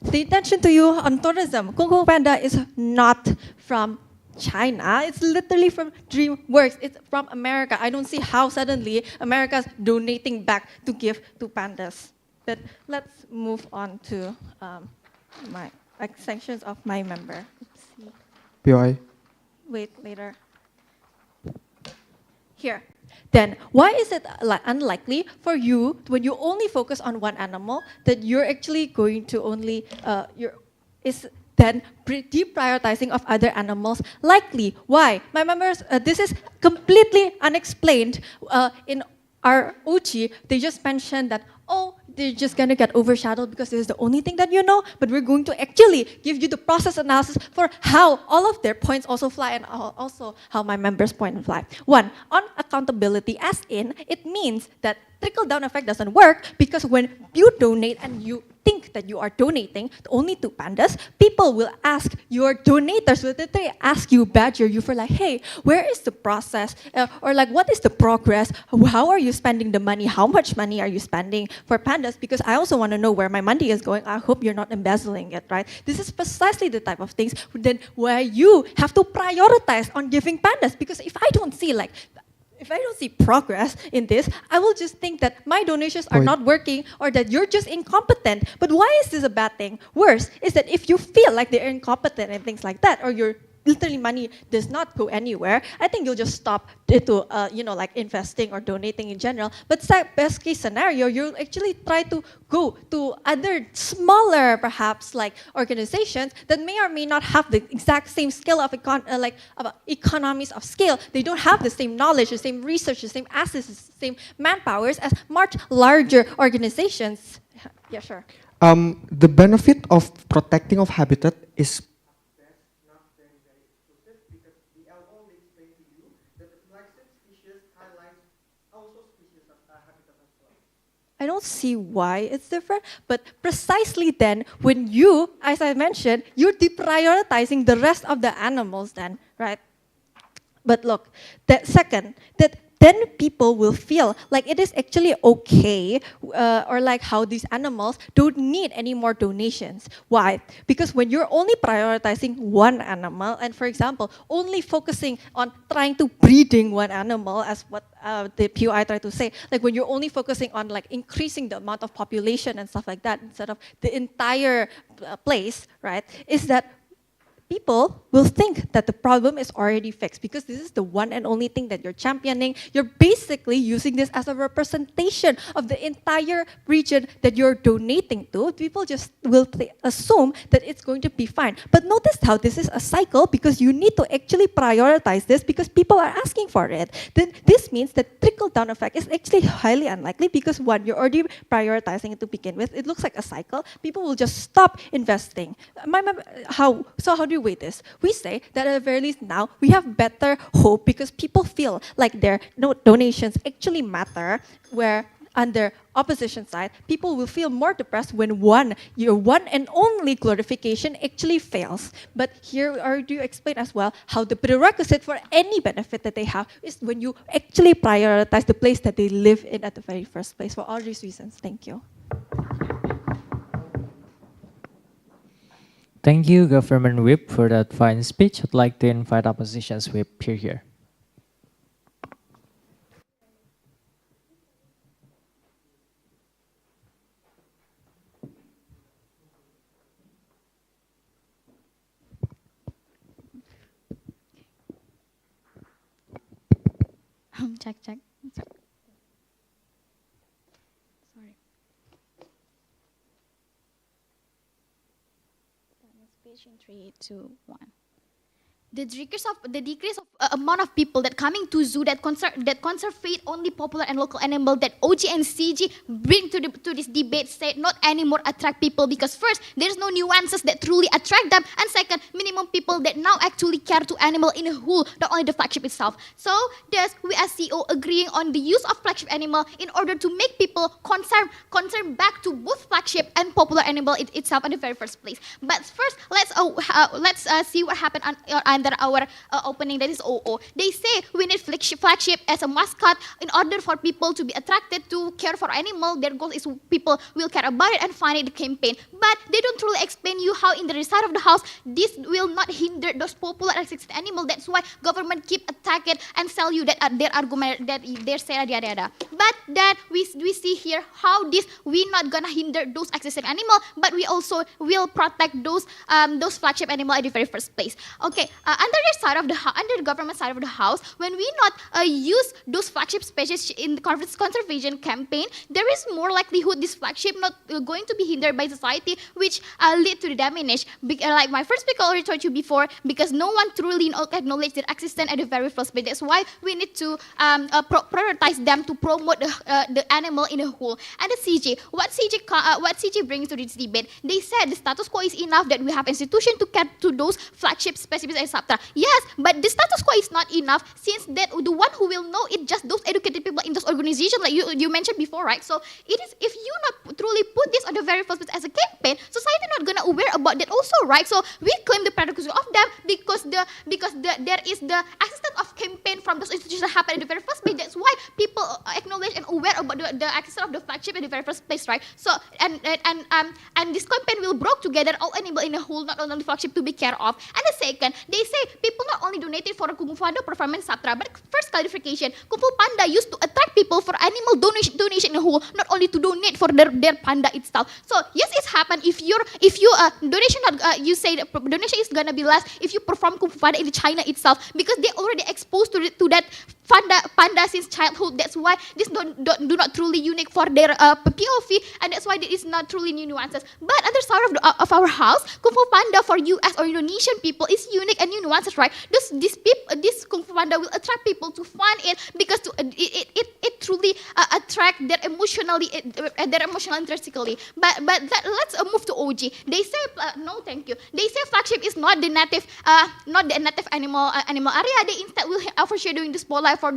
the attention to you on tourism, Kung Fu Panda is not from China. It's literally from DreamWorks. It's from America. I don't see how suddenly America's donating back to give to pandas. But let's move on to my sections of my member. Let's see. POI. Wait, later. Here. Then, why is it unlikely for you, when you only focus on one animal, that you're actually going to only, then deprioritizing of other animals likely? Why? My members, this is completely unexplained. In our OG, they just mentioned that, oh, they're just gonna get overshadowed because this is the only thing that you know, but we're going to actually give you the process analysis for how all of their points also fly, and also how my members' point fly. One, on accountability, as in, it means that trickle-down effect doesn't work, because when you donate and you think that you are donating only to pandas, people will ask, your donators will literally ask you, badger you for like, hey, where is the process? Or like, what is the progress? How are you spending the money? How much money are you spending for pandas? Because I also want to know where my money is going. I hope you're not embezzling it, right? This is precisely the type of things then where you have to prioritize on giving pandas, because if I don't see progress in this, I will just think that my donations are not working, or that you're just incompetent. But why is this a bad thing? Worse is that if you feel like they're incompetent and things like that, or your literally money does not go anywhere, I think you'll just stop to like investing or donating in general. But best case scenario, you'll actually try to go to other smaller, perhaps, like organizations that may or may not have the exact same scale of economies of scale. They don't have the same knowledge, the same research, the same assets, the same manpowers as much larger organizations. Yeah, sure. The benefit of protecting of habitat is I don't see why it's different, but precisely then, when you, as I mentioned, you're deprioritizing the rest of the animals then, right? But look, that second, that then people will feel like it is actually okay, or like how these animals don't need any more donations. Why? Because when you're only prioritizing one animal, and for example, only focusing on trying to breeding one animal, as what the POI tried to say, like when you're only focusing on like increasing the amount of population and stuff like that, instead of the entire place, right, is that people will think that the problem is already fixed, because this is the one and only thing that you're championing. You're basically using this as a representation of the entire region that you're donating to. People just will assume that it's going to be fine. But notice how this is a cycle, because you need to actually prioritize this because people are asking for it. Then this means that trickle-down effect is actually highly unlikely, because one, you're already prioritizing it to begin with. It looks like a cycle. People will just stop investing. How do you weigh this? We say that at the very least now we have better hope, because people feel like their donations actually matter, where on their opposition side, people will feel more depressed when your one and only glorification actually fails. But here do you explain as well how the prerequisite for any benefit that they have is when you actually prioritize the place that they live in at the very first place. For all these reasons, thank you. Thank you, Government Whip, for that fine speech. I'd like to invite Opposition's Whip here. Check. Sorry. Speech in 3, 2, 1. The decrease of amount of people that coming to zoo that conservate only popular and local animal that OG and CG bring to this debate say not anymore attract people, because first there is no nuances that truly attract them, and second minimum people that now actually care to animal in a whole, not only the flagship itself. So thus we as CEO agreeing on the use of flagship animal in order to make people concern back to both flagship and popular animal itself in the very first place. But first let's see what happened under our opening, that is OO. They say we need flagship as a mascot in order for people to be attracted to care for animal. Their goal is people will care about it and find it the campaign. But they don't truly explain you how in the side of the house this will not hinder those popular and existing animal. That's why government keep attacking and sell you that their argument that they're saying yada. But then we see here how this we not gonna hinder those existing animal, but we also will protect those flagship animal at the very first place. Okay. Under the government side of the house, when we not use those flagship species in the conservation campaign, there is more likelihood this flagship not going to be hindered by society, which lead to the damage. Like my first speaker already told you before, because no one truly acknowledge their existence at the very first place. That's why we need to prioritize them to promote the animal in a whole. And the CG, what CG brings to this debate, they said the status quo is enough, that we have institution to care to those flagship species, etc. Yes, but the status quo is not enough, since that the one who will know it just those educated people in those organizations, like you mentioned before, right? So it is, if you not truly put this on the very first place as a campaign, society not gonna aware about that also, right? So we claim the prerequisite of them because there is the existence of campaign from those institutions that happen in the very first place. That's why people acknowledge and aware about the existence of the flagship in the very first place, right? So and this campaign will bring together all animal in a whole, not only flagship to be care of. And the second, they say people not only donated for Kung Fu Panda performance Satra, but first clarification, Kung Fu Panda used to attract people for animal donation in a whole, not only to donate for their panda itself. So yes, it's happened if you donation you say that donation is gonna be less if you perform Kung Fu Panda in China itself, because they already exposed to that panda since childhood. That's why this do not truly unique for their POV, and that's why there is not truly new nuances. But other side of our house, Kung Fu Panda for US or Indonesian people is unique and new nuances, right? This Kung Fu Panda will attract people to find it, because it truly attract their emotional intrinsically. But let's move to OG. They say no, thank you. They say flagship is not the native animal area. They instead will overshadowing the spotlight for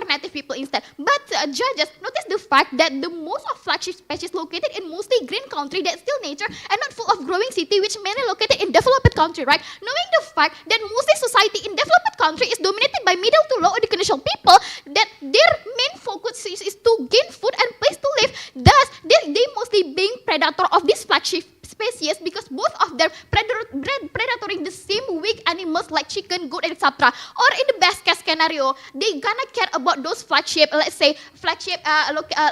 native people instead. But judges notice the fact that the most of flagship species located in mostly green country, that's still nature and not full of growing city, which mainly located in developed country, right? Knowing the fact that mostly society in developed country is dominated by middle to low educational people, that their main focus is to gain food and place to live. Thus, they mostly being predator of this flagship species, because both of them predatoring the same weak animals like chicken, goat, etc. Or in the best case scenario, they gonna care about those flagship, let's say flagship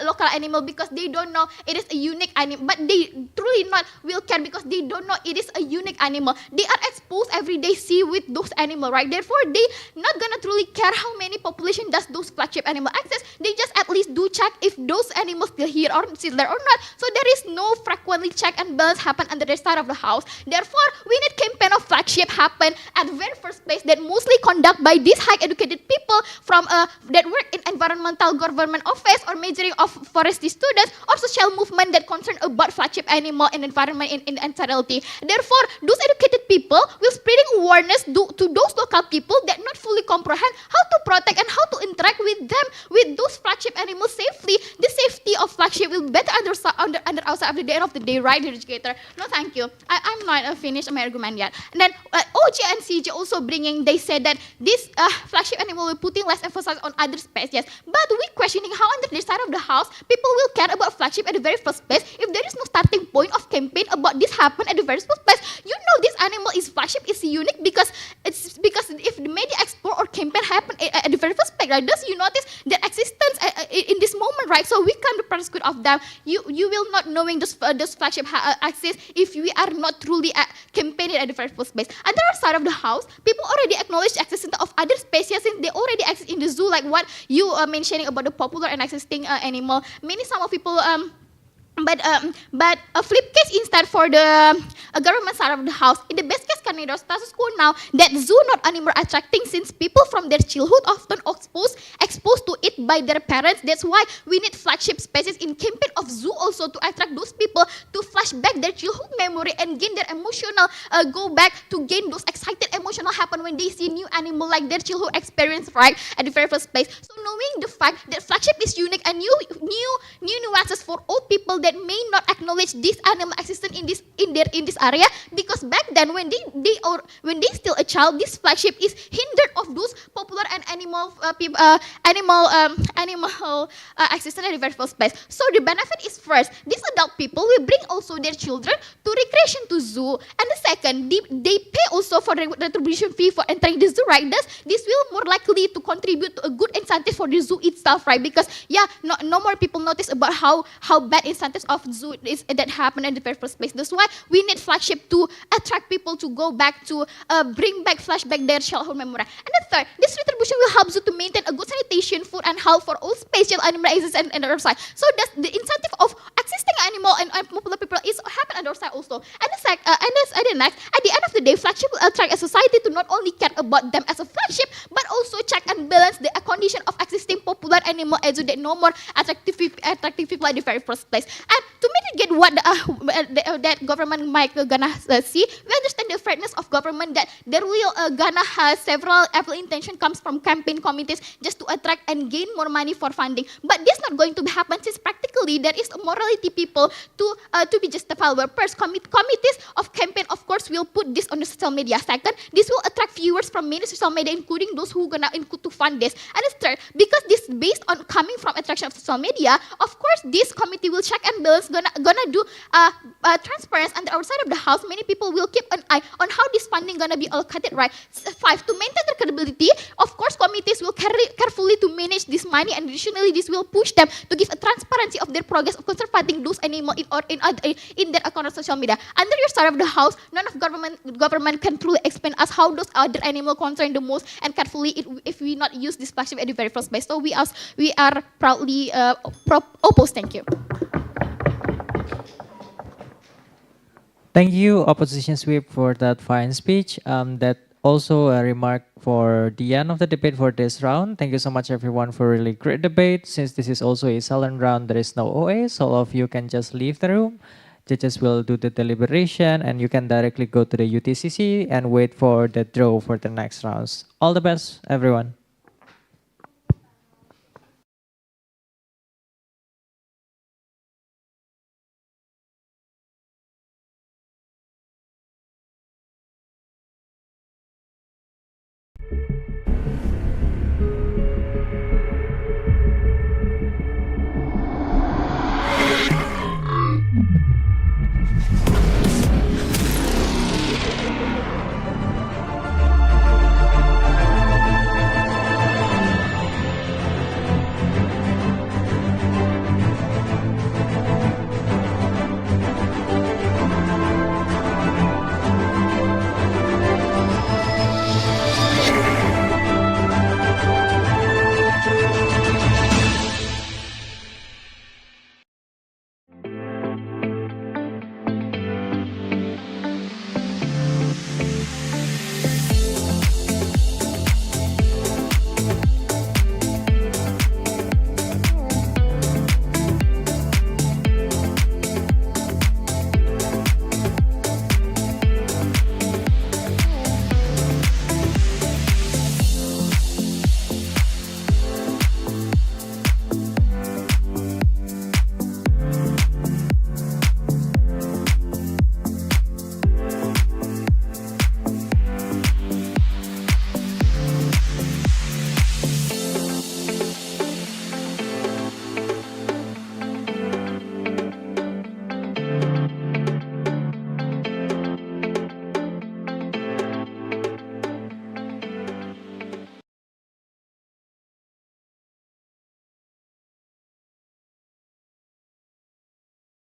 local animal, because they don't know it is a unique animal, but they truly not will care because they don't know it is a unique animal. They are exposed every day see with those animal, right? Therefore, they not gonna truly care how many population does those flagship animal access. They just at least do check if those animals still here or still there or not. So there is no frequently check and balance happen under the side of the house. Therefore, we need campaign of flagship happen at the very first place, that mostly conduct by these high educated people from that work in environmental government office or majoring of forestry students or social movement that concern about flagship animal and environment in entirety. Therefore, those educated people will spreading awareness to those local people that not fully comprehend how to protect and how to interact with them, with those flagship animals safely. The safety quality of flagship will be better under outside of the end of the day, right, educator? No, thank you. I'm not finished my argument yet. And then OJ and CJ also they said that this flagship animal will putting less emphasis on other species. But we questioning how on the side of the house people will care about flagship at the very first place if there is no starting point of campaign about this happen at the very first place. You know this animal is flagship is unique because if the media explore or campaign happen at the very first place, right? Does you notice their existence in this moment, right? So we can prosecute of them. You will not knowing those flagship exist if we are not truly campaigning at the very first place. On the other side of the house, people already acknowledge the existence of other species since they already exist in the zoo, like what you are mentioning about the popular and existing animal. Many some of people but a flip case instead for the government side of the house. In the best case scenario, status quo now that zoo not anymore attracting since people from their childhood often exposed to it by their parents. That's why we need flagship species in campaign of zoo also to attract those people to flash back their childhood memory and gain their emotional go back to gain those excited emotional happen when they see new animal like their childhood experience, right, at the very first place. So knowing the fact that flagship is unique and new nuances for all people that may not acknowledge this animal existence in this area, because back then when they still a child, this flagship is hindered of those popular and animal existence at the very first place. So the benefit is first, these adult people will bring also their children to recreation to zoo, and the second, they pay also for the retribution fee for entering the zoo, right? Thus, this will more likely to contribute to a good incentive for the zoo itself, right? Because no more people notice about how bad incentives of zoo is that happen in the very first place. That's why we need flagship to attract people to go back to bring back flashback their childhood memory. And the third, this retribution will help zoo to maintain a good sanitation, food, and health for all special animal exists and other side. So that's the incentive of existing animal and popular people is happen on the other side also. And the next, at the end of the day, flagship will attract a society to not only care about them as a flagship, but also check and balance the condition of existing popular animal as that no more attractive people at the very first place. And to mitigate what that government might gonna see, we understand the fairness of government that there will gonna have several evil intention comes from campaign committees just to attract and gain more money for funding. But this not going to happen since practically there is a morality people to be justifiable. First, committees of campaign of course will put this on the social media. Second, this will attract viewers from many social media, including those who gonna include to fund this. And third, because this based on coming from attraction of social media, of course this committee will check and balance, gonna do transparency on the outside of the house. Many people will keep an eye on how this funding gonna be allocated, right? 5, to maintain their credibility, of course committees will carefully to manage this money, and additionally this will push them to give a transparency of their progress of conserving those animals in their account of social media. Under your side of the house, none of government can truly explain us how those other animal concern the most and carefully if we not use this flagship at the very first place. So we are proudly opposed. Thank you. Thank you, Opposition Whip, for that fine speech. That also a remark for the end of the debate for this round. Thank you so much, everyone, for really great debate. Since this is also a silent round, there is no OA, so all of you can just leave the room. Judges will do the deliberation, and you can directly go to the UTCC and wait for the draw for the next rounds. All the best, everyone.